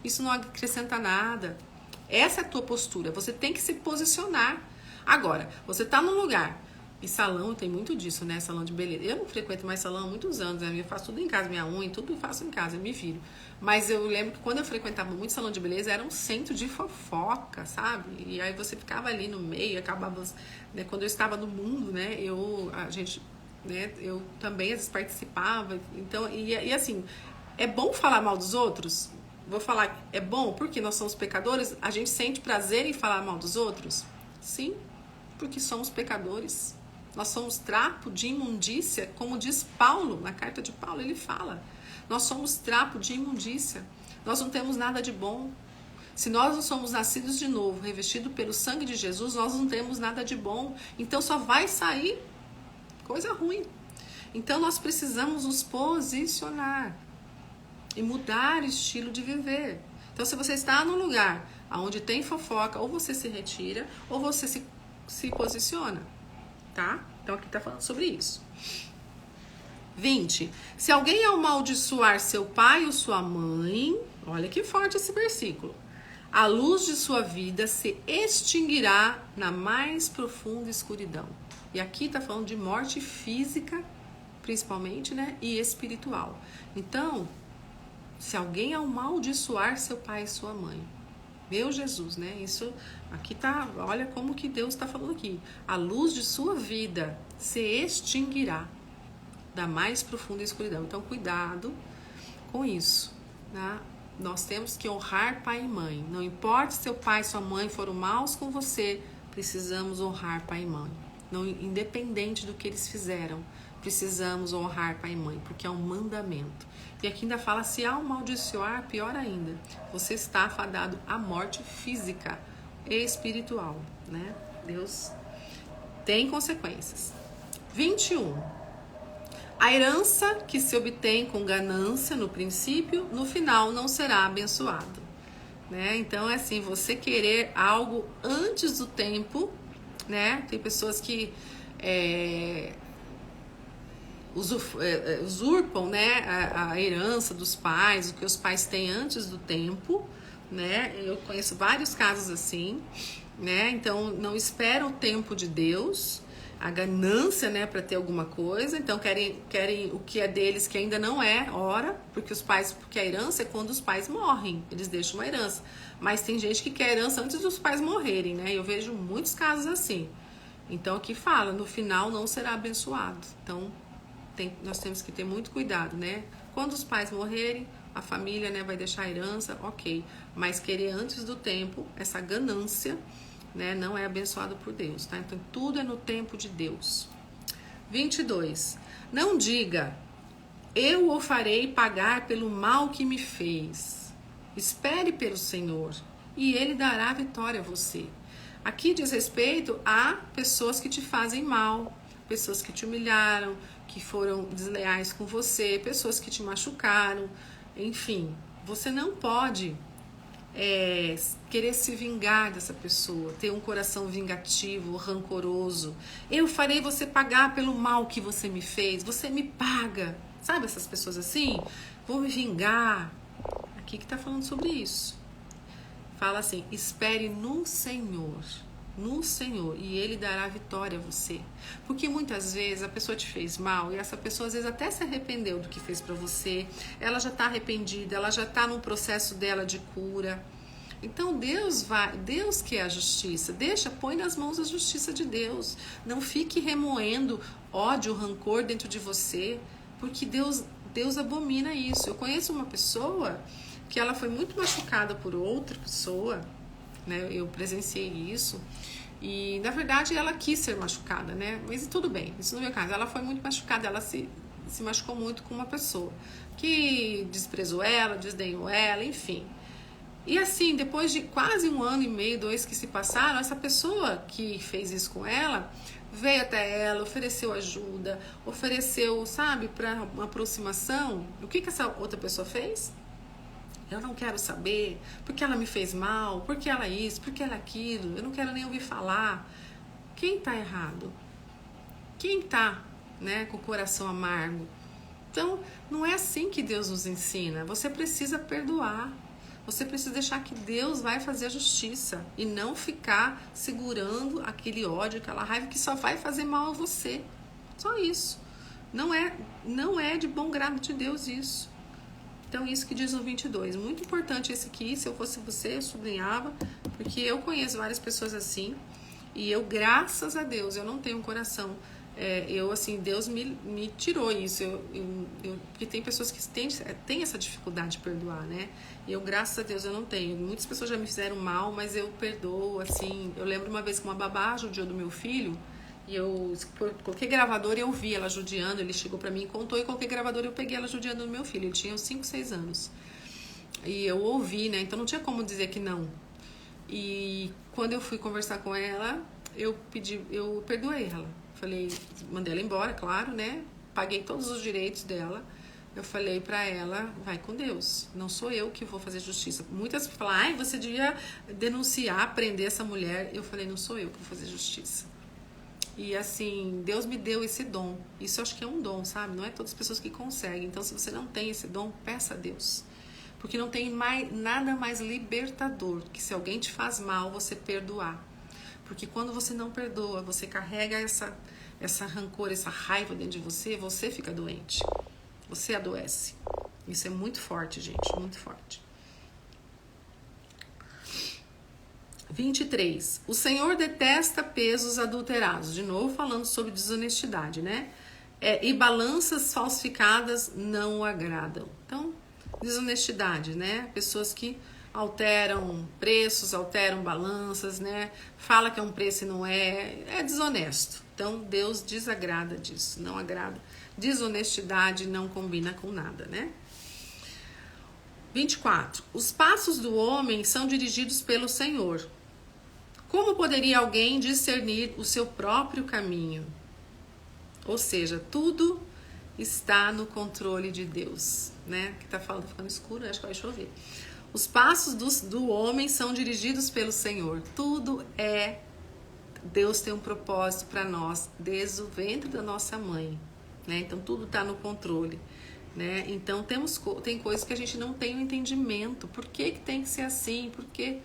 isso não acrescenta nada. Essa é a tua postura, você tem que se posicionar. Agora, você tá num lugar, e salão tem muito disso, né? Salão de beleza. Eu não frequento mais salão há muitos anos, né? Eu faço tudo em casa, minha unha, tudo eu faço em casa, eu me viro. Mas eu lembro que quando eu frequentava muito salão de beleza, era um centro de fofoca, sabe? E aí você ficava ali no meio, acabava... Né? Quando eu estava no mundo, né? Eu também às vezes participava. Então, e assim, é bom falar mal dos outros? Vou falar, é bom porque nós somos pecadores? A gente sente prazer em falar mal dos outros? Sim, porque somos pecadores. Nós somos trapo de imundícia, como diz Paulo, na carta de Paulo, ele fala. Nós somos trapo de imundícia. Nós não temos nada de bom. Se nós não somos nascidos de novo, revestidos pelo sangue de Jesus, nós não temos nada de bom. Então só vai sair coisa ruim. Então nós precisamos nos posicionar e mudar o estilo de viver. Então se você está num lugar onde tem fofoca, ou você se retira, ou você se posiciona, tá? Então aqui tá falando sobre isso. 20. Se alguém amaldiçoar seu pai ou sua mãe, olha que forte esse versículo, a luz de sua vida se extinguirá na mais profunda escuridão. E aqui tá falando de morte física, principalmente, né? E espiritual. Então, se alguém amaldiçoar seu pai e sua mãe, meu Jesus, né? Isso aqui tá, olha como que Deus está falando aqui. A luz de sua vida se extinguirá da mais profunda escuridão. Então, cuidado com isso, né? Nós temos que honrar pai e mãe. Não importa se seu pai e sua mãe foram maus com você, precisamos honrar pai e mãe. Não, independente do que eles fizeram, precisamos honrar pai e mãe, porque é um mandamento. E aqui ainda fala, se amaldiçoar, pior ainda, você está afadado à morte física e espiritual, né? Deus tem consequências. 21. A herança que se obtém com ganância no princípio, no final não será abençoado. né? Então é assim, você querer algo antes do tempo, né? Tem pessoas que usurpam, né, a herança dos pais, o que os pais têm antes do tempo, né? Eu conheço vários casos assim, né? Então não esperam o tempo de Deus, a ganância, né, para ter alguma coisa. Então querem o que é deles que ainda não é hora, porque a herança é quando os pais morrem, eles deixam uma herança. Mas tem gente que quer herança antes dos pais morrerem, né? Eu vejo muitos casos assim. Então aqui fala, no final não será abençoado. Então nós temos que ter muito cuidado, né? Quando os pais morrerem, a família, né, vai deixar a herança, ok. Mas querer antes do tempo, essa ganância, né, não é abençoado por Deus, tá? Então tudo é no tempo de Deus. 22. Não diga, eu o farei pagar pelo mal que me fez. Espere pelo Senhor e Ele dará vitória a você. Aqui diz respeito a pessoas que te fazem mal, pessoas que te humilharam, que foram desleais com você, pessoas que te machucaram, enfim. Você não pode querer se vingar dessa pessoa, ter um coração vingativo, rancoroso. Eu farei você pagar pelo mal que você me fez, você me paga. Sabe essas pessoas assim? Vou me vingar. Aqui que está falando sobre isso. Fala assim, espere no Senhor, e Ele dará vitória a você. Porque muitas vezes a pessoa te fez mal e essa pessoa às vezes até se arrependeu do que fez para você, ela já está arrependida, ela já está num processo dela de cura. Então Deus que é a justiça, põe nas mãos a justiça de Deus. Não fique remoendo ódio, rancor dentro de você, porque Deus abomina isso. Eu conheço uma pessoa que ela foi muito machucada por outra pessoa, né? Eu presenciei isso e na verdade ela quis ser machucada, né? Mas tudo bem, isso não é o caso. Ela foi muito machucada, ela se machucou muito com uma pessoa que desprezou ela, desdenhou ela, enfim. E assim, depois de quase 1 ano e meio, 2 que se passaram, essa pessoa que fez isso com ela veio até ela, ofereceu ajuda, ofereceu, sabe, para uma aproximação. O que essa outra pessoa fez? Eu não quero saber, porque ela me fez mal, porque ela isso, porque ela aquilo, eu não quero nem ouvir falar. Quem tá errado? Quem tá, né, com o coração amargo? Então, não é assim que Deus nos ensina. Você precisa perdoar. Você precisa deixar que Deus vai fazer a justiça e não ficar segurando aquele ódio, aquela raiva que só vai fazer mal a você. Só isso. Não é de bom grado de Deus isso. Então, isso que diz no 22. Muito importante esse aqui. Se eu fosse você, eu sublinhava, porque eu conheço várias pessoas assim. E eu, graças a Deus, eu não tenho um coração. Deus me tirou isso. Porque tem pessoas que têm essa dificuldade de perdoar, né? E eu, graças a Deus, eu não tenho. Muitas pessoas já me fizeram mal, mas eu perdoo, assim. Eu lembro uma vez que uma babá judiou do meu filho. E eu coloquei gravador e eu vi ela judiando. Ele chegou pra mim e contou, e coloquei gravador e eu peguei ela judiando do meu filho. Ele tinha uns 5, 6 anos. E eu ouvi, né? Então não tinha como dizer que não. E quando eu fui conversar com ela, eu perdoei ela. Falei, mandei ela embora, claro, né? Paguei todos os direitos dela. Eu falei pra ela, vai com Deus. Não sou eu que vou fazer justiça. Muitas falam, você devia denunciar, prender essa mulher. Eu falei, não sou eu que vou fazer justiça. E assim, Deus me deu esse dom. Isso eu acho que é um dom, sabe? Não é todas as pessoas que conseguem. Então, se você não tem esse dom, peça a Deus. Porque não tem nada mais libertador que se alguém te faz mal, você perdoar. Porque quando você não perdoa, você carrega essa rancor, essa raiva dentro de você, você fica doente. Você adoece. Isso é muito forte, gente, muito forte. 23. O Senhor detesta pesos adulterados. De novo falando sobre desonestidade, né? E balanças falsificadas não o agradam. Então, desonestidade, né? Pessoas que alteram preços, alteram balanças, né? Fala que é um preço e não é desonesto. Então, Deus desagrada disso, não agrada. Desonestidade não combina com nada, né? 24. Os passos do homem são dirigidos pelo Senhor. Como poderia alguém discernir o seu próprio caminho? Ou seja, tudo está no controle de Deus, né? Que tá falando, ficando escuro, acho que vai chover. Os passos do homem são dirigidos pelo Senhor. Tudo é... Deus tem um propósito para nós desde o ventre da nossa mãe, né? Então tudo está no controle, né? Então tem coisas que a gente não tem o entendimento. Por que tem que ser assim? Porque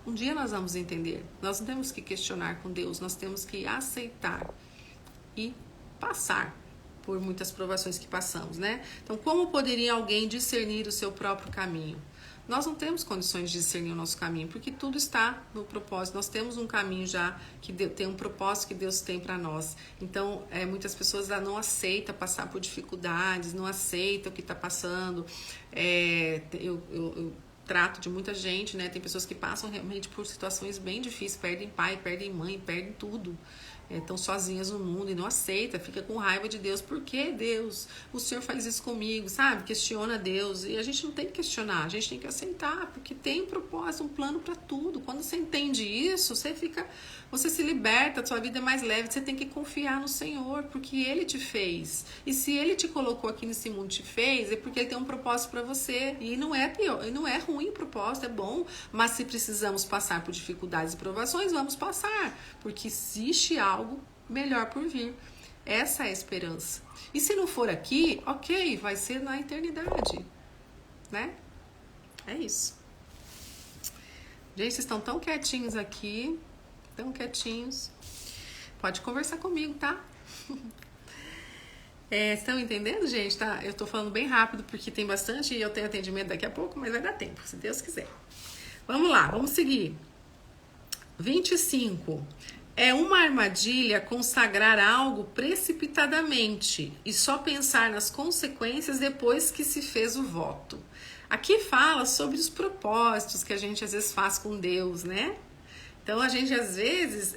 um dia nós vamos entender. Nós não temos que questionar com Deus, nós temos que aceitar e passar por muitas provações que passamos, né? Então, como poderia alguém discernir o seu próprio caminho? Nós não temos condições de discernir o nosso caminho, porque tudo está no propósito. Nós temos um caminho já que tem um propósito que Deus tem para nós. Então, muitas pessoas não aceitam passar por dificuldades, não aceitam o que está passando. Eu trato de muita gente, né? Tem pessoas que passam realmente por situações bem difíceis, perdem pai, perdem mãe, perdem tudo. Estão sozinhas no mundo e não aceita, fica com raiva de Deus. Por que Deus? O Senhor faz isso comigo, sabe? Questiona Deus. E a gente não tem que questionar, a gente tem que aceitar, porque tem um propósito, um plano para tudo. Quando você entende isso, você se liberta, a sua vida é mais leve. Você tem que confiar no Senhor, porque Ele te fez. E se Ele te colocou aqui nesse mundo, te fez, é porque Ele tem um propósito para você. E não é pior, não é ruim o propósito, é bom. Mas se precisamos passar por dificuldades e provações, vamos passar, porque existe algo melhor por vir. Essa é a esperança. E se não for aqui, ok, vai ser na eternidade, né? É isso. Gente, vocês estão tão quietinhos aqui, tão quietinhos. Pode conversar comigo, tá? Estão entendendo, gente? Tá? Eu tô falando bem rápido porque tem bastante e eu tenho atendimento daqui a pouco, mas vai dar tempo, se Deus quiser. Vamos lá, vamos seguir. 25. É uma armadilha consagrar algo precipitadamente e só pensar nas consequências depois que se fez o voto. Aqui fala sobre os propósitos que a gente às vezes faz com Deus, né? Então a gente às vezes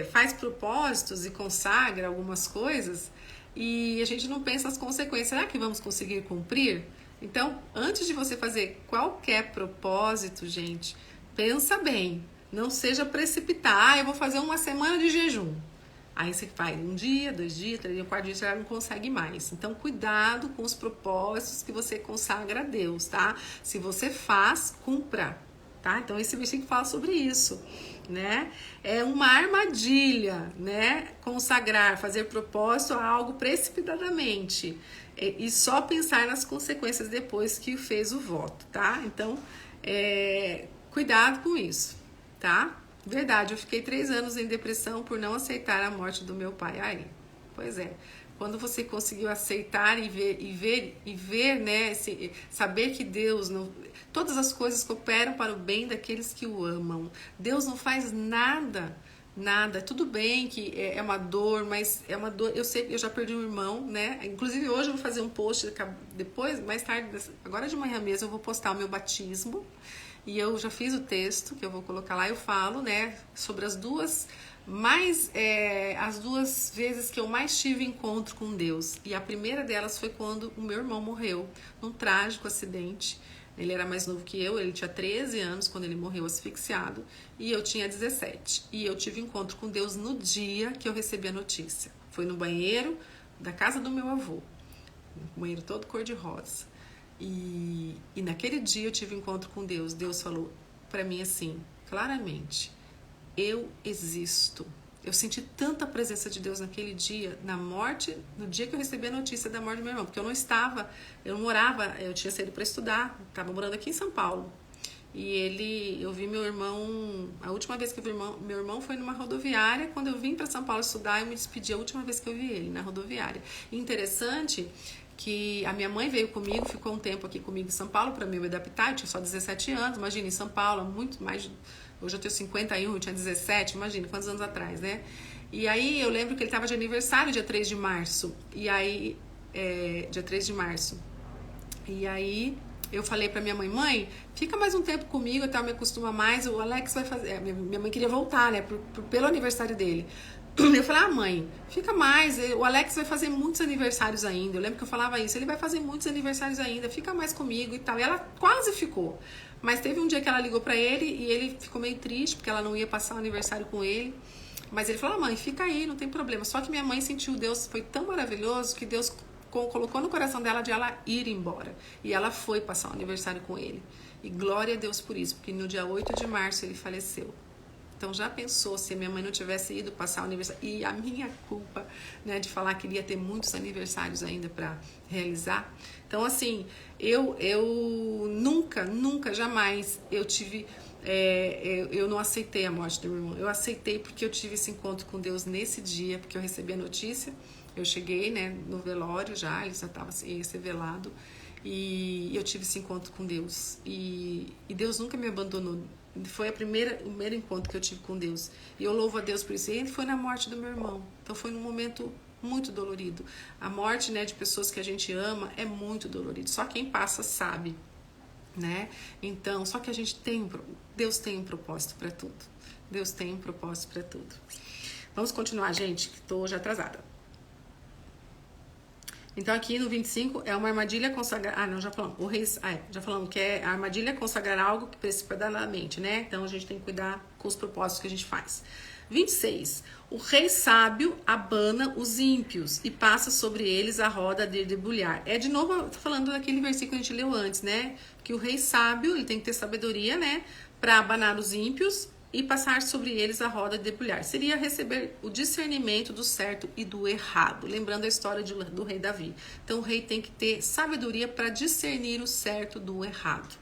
faz propósitos e consagra algumas coisas e a gente não pensa nas consequências. Será que vamos conseguir cumprir? Então, antes de você fazer qualquer propósito, gente, pensa bem. Não seja precipitar. Eu vou fazer uma semana de jejum. Aí você faz 1 dia, 2 dias, 3 dias, 4 dias, você já não consegue mais. Então, cuidado com os propósitos que você consagra a Deus, tá? Se você faz, cumpra, tá? Então, esse versículo fala sobre isso, né? É uma armadilha, né? Consagrar, fazer propósito a algo precipitadamente e só pensar nas consequências depois que fez o voto, tá? Então, cuidado com isso. Tá? Verdade, eu fiquei 3 anos em depressão por não aceitar a morte do meu pai. Aí, pois é. Quando você conseguiu aceitar e ver, né, saber que Deus não, todas as coisas cooperam para o bem daqueles que o amam. Deus não faz nada. Tudo bem que é uma dor, mas é uma dor. Eu sei que eu já perdi um irmão, né? Inclusive hoje eu vou fazer um post depois, mais tarde, agora de manhã mesmo eu vou postar o meu batismo. E eu já fiz o texto que eu vou colocar lá, eu falo, né, sobre as duas vezes que eu mais tive encontro com Deus. E a primeira delas foi quando o meu irmão morreu, num trágico acidente. Ele era mais novo que eu, ele tinha 13 anos quando ele morreu asfixiado, e eu tinha 17. E eu tive encontro com Deus no dia que eu recebi a notícia. Foi no banheiro da casa do meu avô, um banheiro todo cor-de-rosa. E naquele dia eu tive um encontro com Deus. Deus falou para mim assim, claramente: eu existo. Eu senti tanta presença de Deus naquele dia, no dia que eu recebi a notícia da morte do meu irmão, porque eu não morava, eu tinha saído para estudar, estava morando aqui em São Paulo. E eu vi meu irmão, a última vez que eu vi meu irmão foi numa rodoviária. Quando eu vim para São Paulo estudar, eu me despedi a última vez que eu vi ele, na rodoviária. E interessante que a minha mãe veio comigo, ficou um tempo aqui comigo em São Paulo para me adaptar. Eu tinha só 17 anos, imagina, em São Paulo, muito mais. Hoje eu tenho 51, eu tinha 17, imagina quantos anos atrás, né? E aí eu lembro que ele estava de aniversário dia 3 de março. E aí, dia 3 de março. E aí eu falei pra minha mãe, fica mais um tempo comigo, até eu me acostuma mais, o Alex vai fazer. Minha mãe queria voltar, né, pelo aniversário dele. Eu falei, mãe, fica mais, o Alex vai fazer muitos aniversários ainda. Eu lembro que eu falava isso, ele vai fazer muitos aniversários ainda, fica mais comigo e tal. E ela quase ficou. Mas teve um dia que ela ligou pra ele e ele ficou meio triste, porque ela não ia passar o aniversário com ele. Mas ele falou, mãe, fica aí, não tem problema. Só que minha mãe sentiu Deus, foi tão maravilhoso que Deus colocou no coração dela de ela ir embora. E ela foi passar o aniversário com ele. E glória a Deus por isso, porque no dia 8 de março ele faleceu. Então já pensou se a minha mãe não tivesse ido passar o aniversário, e a minha culpa, né, de falar que ele ia ter muitos aniversários ainda para realizar. Então assim, eu nunca, jamais eu tive, eu não aceitei a morte do meu irmão. Eu aceitei porque eu tive esse encontro com Deus nesse dia, porque eu recebi a notícia, eu cheguei, né, no velório já, ele já estava ia ser velado, e eu tive esse encontro com Deus, e Deus nunca me abandonou. Foi o primeiro encontro que eu tive com Deus. E eu louvo a Deus por isso. E ele foi na morte do meu irmão. Então foi num momento muito dolorido. A morte, né, de pessoas que a gente ama é muito dolorido. Só quem passa sabe, né? Então, só que a gente Deus tem um propósito para tudo. Deus tem um propósito para tudo. Vamos continuar, gente, que estou já atrasada. Então aqui no 25 é uma armadilha consagrar... já falamos. Já falamos que é a armadilha consagrar algo que precipitantemente, né? Então a gente tem que cuidar com os propósitos que a gente faz. 26. O rei sábio abana os ímpios e passa sobre eles a roda de debulhar. De novo, tô falando daquele versículo que a gente leu antes, né? Que o rei sábio, ele tem que ter sabedoria, né? Para abanar os ímpios e passar sobre eles a roda de debulhar. Seria receber o discernimento do certo e do errado. Lembrando a história do rei Davi. Então o rei tem que ter sabedoria para discernir o certo do errado.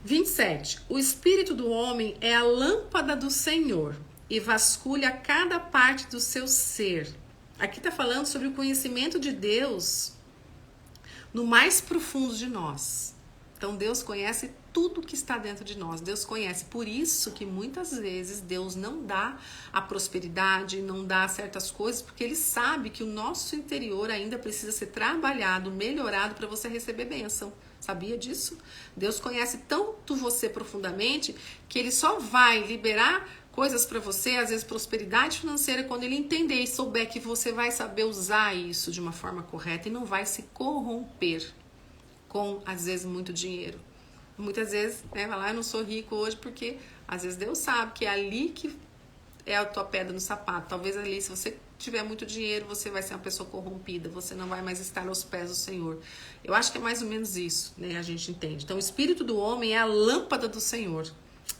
27. O espírito do homem é a lâmpada do Senhor e vasculha cada parte do seu ser. Aqui está falando sobre o conhecimento de Deus no mais profundo de nós. Então Deus conhece tudo que está dentro de nós. Deus conhece. Por isso que muitas vezes Deus não dá a prosperidade, não dá certas coisas, porque Ele sabe que o nosso interior ainda precisa ser trabalhado, melhorado para você receber bênção. Sabia disso? Deus conhece tanto você profundamente que Ele só vai liberar coisas para você, às vezes prosperidade financeira, quando Ele entender e souber que você vai saber usar isso de uma forma correta e não vai se corromper com, às vezes, muito dinheiro. Muitas vezes, né, vai lá, eu não sou rico hoje porque, às vezes, Deus sabe que é ali que é a tua pedra no sapato. Talvez ali, se você tiver muito dinheiro, você vai ser uma pessoa corrompida, você não vai mais estar aos pés do Senhor. Eu acho que é mais ou menos isso, né, a gente entende. Então, o espírito do homem é a lâmpada do Senhor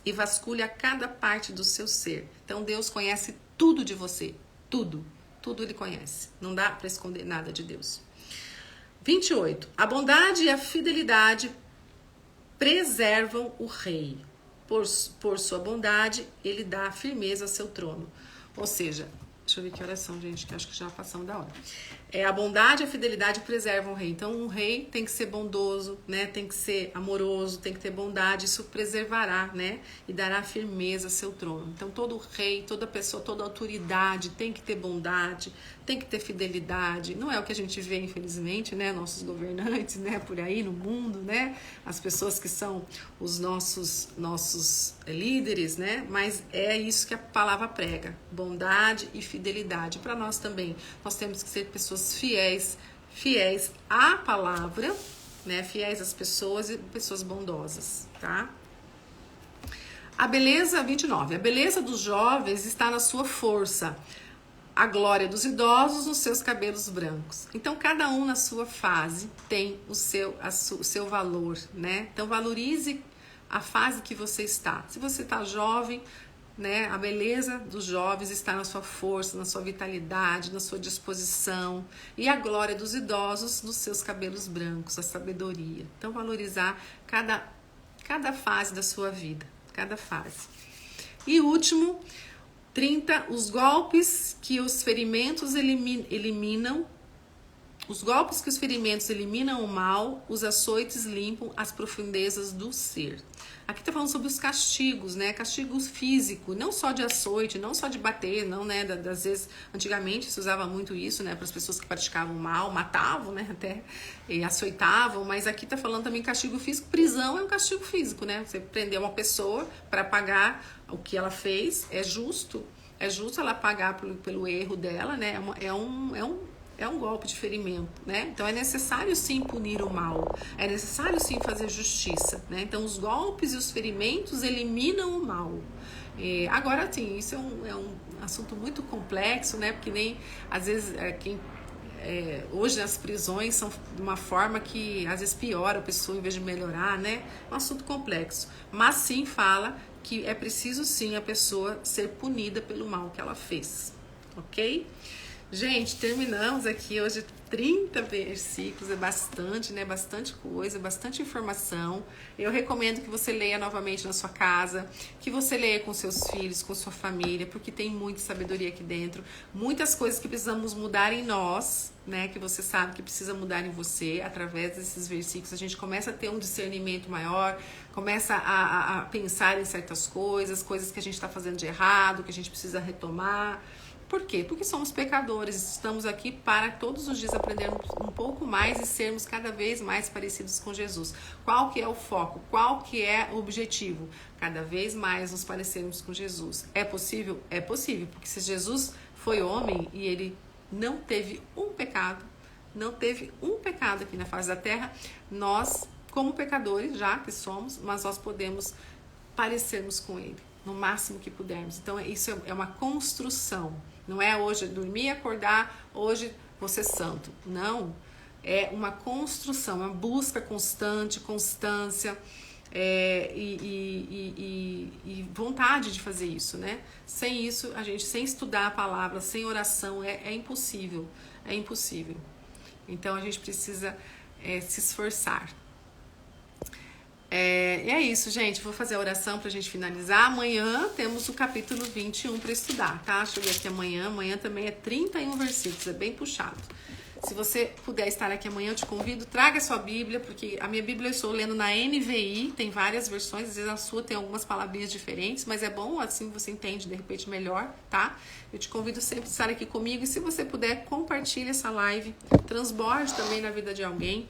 e vasculha cada parte do seu ser. Então, Deus conhece tudo de você, tudo Ele conhece. Não dá para esconder nada de Deus. 28. A bondade e a fidelidade preservam o rei. Por sua bondade, ele dá firmeza a seu trono. Ou seja, deixa eu ver que oração, gente, que acho que já passamos da hora. A bondade e a fidelidade preservam o rei. Então, um rei tem que ser bondoso, né? Tem que ser amoroso, tem que ter bondade. Isso preservará, né? E dará firmeza a seu trono. Então, todo rei, toda pessoa, toda autoridade tem que ter bondade, tem que ter fidelidade. Não é o que a gente vê, infelizmente, né? Nossos governantes, né? Por aí no mundo, né? As pessoas que são os nossos líderes, né? Mas é isso que a palavra prega. Bondade e fidelidade. Para nós também. Nós temos que ser pessoas fiéis à palavra, né? Fiéis às pessoas e pessoas bondosas, tá? A beleza, 29. A beleza dos jovens está na sua força. A glória dos idosos nos seus cabelos brancos. Então, cada um na sua fase tem o seu valor, né? Então, valorize a fase que você está. Se você está jovem, né, a beleza dos jovens está na sua força, na sua vitalidade, na sua disposição. E a glória dos idosos nos seus cabelos brancos, a sabedoria. Então, valorizar cada fase da sua vida, cada fase. E último, 30, os golpes que os ferimentos eliminam. Os golpes que os ferimentos eliminam o mal, os açoites limpam as profundezas do ser. Aqui tá falando sobre os castigos, né? Castigo físico, não só de açoite, não só de bater, não, né? Às vezes, antigamente se usava muito isso, né? Para as pessoas que praticavam mal, matavam, né? Até e açoitavam, mas aqui tá falando também castigo físico. Prisão é um castigo físico, né? Você prender uma pessoa para pagar o que ela fez, é justo ela pagar pelo erro dela, né? É um golpe de ferimento, né? Então é necessário sim punir o mal, é necessário sim fazer justiça, né? Então os golpes e os ferimentos eliminam o mal. Agora sim, isso é um assunto muito complexo, né? Porque nem às vezes quem hoje as prisões são de uma forma que às vezes piora a pessoa em vez de melhorar, né? É um assunto complexo. Mas sim fala que é preciso sim a pessoa ser punida pelo mal que ela fez, ok? Gente, terminamos aqui hoje 30 versículos, é bastante, né? Bastante coisa, bastante informação. Eu recomendo que você leia novamente na sua casa, que você leia com seus filhos, com sua família, porque tem muita sabedoria aqui dentro, muitas coisas que precisamos mudar em nós, né? Que você sabe que precisa mudar em você. Através desses versículos a gente começa a ter um discernimento maior, começa a pensar em certas coisas que a gente está fazendo de errado, que a gente precisa retomar. Por quê? Porque somos pecadores, estamos aqui para todos os dias aprendermos um pouco mais e sermos cada vez mais parecidos com Jesus. Qual que é o foco? Qual que é o objetivo? Cada vez mais nos parecermos com Jesus. É possível? É possível, porque se Jesus foi homem e ele não teve um pecado aqui na face da terra, nós, como pecadores já que somos, mas nós podemos parecermos com ele no máximo que pudermos. Então isso é uma construção. Não é hoje dormir, acordar, hoje vou ser santo. Não. É uma construção, uma busca constante, constância e vontade de fazer isso, né? Sem isso, sem estudar a palavra, sem oração, é impossível. É impossível. Então a gente precisa se esforçar. E é isso, gente. Vou fazer a oração pra gente finalizar. Amanhã temos o capítulo 21 para estudar, tá? Deixa eu ver aqui amanhã. Amanhã também é 31 versículos, é bem puxado. Se você puder estar aqui amanhã, eu te convido. Traga a sua Bíblia, porque a minha Bíblia eu estou lendo na NVI, tem várias versões, às vezes a sua tem algumas palavrinhas diferentes, mas é bom, assim você entende de repente melhor, tá? Eu te convido sempre a estar aqui comigo e se você puder, compartilhe essa live, transborde também na vida de alguém.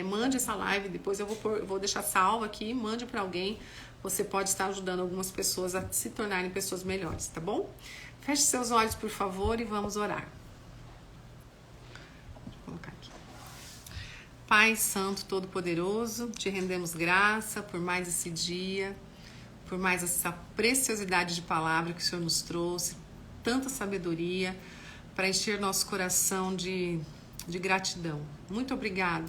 Mande essa live, depois eu vou deixar salvo aqui, mande para alguém, você pode estar ajudando algumas pessoas a se tornarem pessoas melhores, tá bom? Feche seus olhos, por favor, e vamos orar. Vou colocar aqui. Pai Santo Todo-Poderoso, te rendemos graça por mais esse dia, por mais essa preciosidade de palavra que o Senhor nos trouxe, tanta sabedoria para encher nosso coração de gratidão. Muito obrigado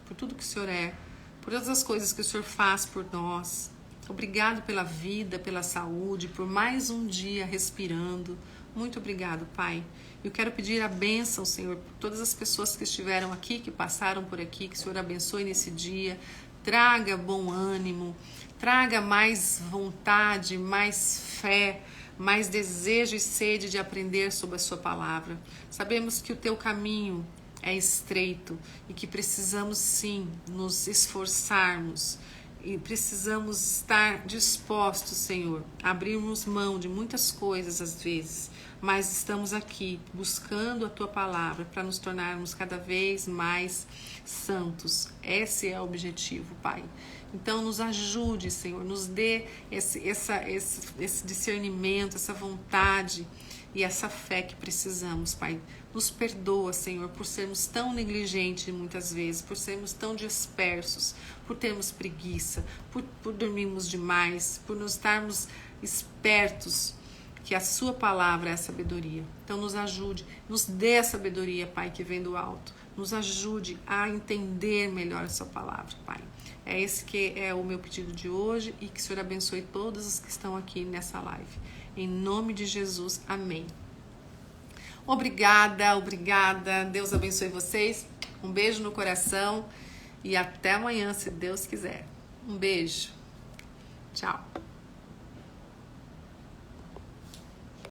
por tudo que o Senhor é, por todas as coisas que o Senhor faz por nós. Obrigado pela vida, pela saúde, por mais um dia respirando. Muito obrigado, Pai. Eu quero pedir a bênção, Senhor, por todas as pessoas que estiveram aqui, que passaram por aqui, que o Senhor abençoe nesse dia. Traga bom ânimo, traga mais vontade, mais fé, mais desejo e sede de aprender sobre a sua palavra. Sabemos que o teu caminho é estreito e que precisamos sim nos esforçarmos e precisamos estar dispostos, Senhor, a abrirmos mão de muitas coisas às vezes, mas estamos aqui buscando a tua palavra para nos tornarmos cada vez mais santos. Esse é o objetivo, Pai. Então nos ajude, Senhor, nos dê esse discernimento, essa vontade e essa fé que precisamos, Pai. Nos perdoa, Senhor, por sermos tão negligentes muitas vezes, por sermos tão dispersos, por termos preguiça, por dormirmos demais, por nos estarmos espertos, que a sua palavra é a sabedoria. Então nos ajude, nos dê a sabedoria, Pai, que vem do alto. Nos ajude a entender melhor a sua palavra, Pai. É esse que é o meu pedido de hoje e que o Senhor abençoe todos os que estão aqui nessa live. Em nome de Jesus, amém. Obrigada, obrigada. Deus abençoe vocês. Um beijo no coração e até amanhã, se Deus quiser. Um beijo. Tchau.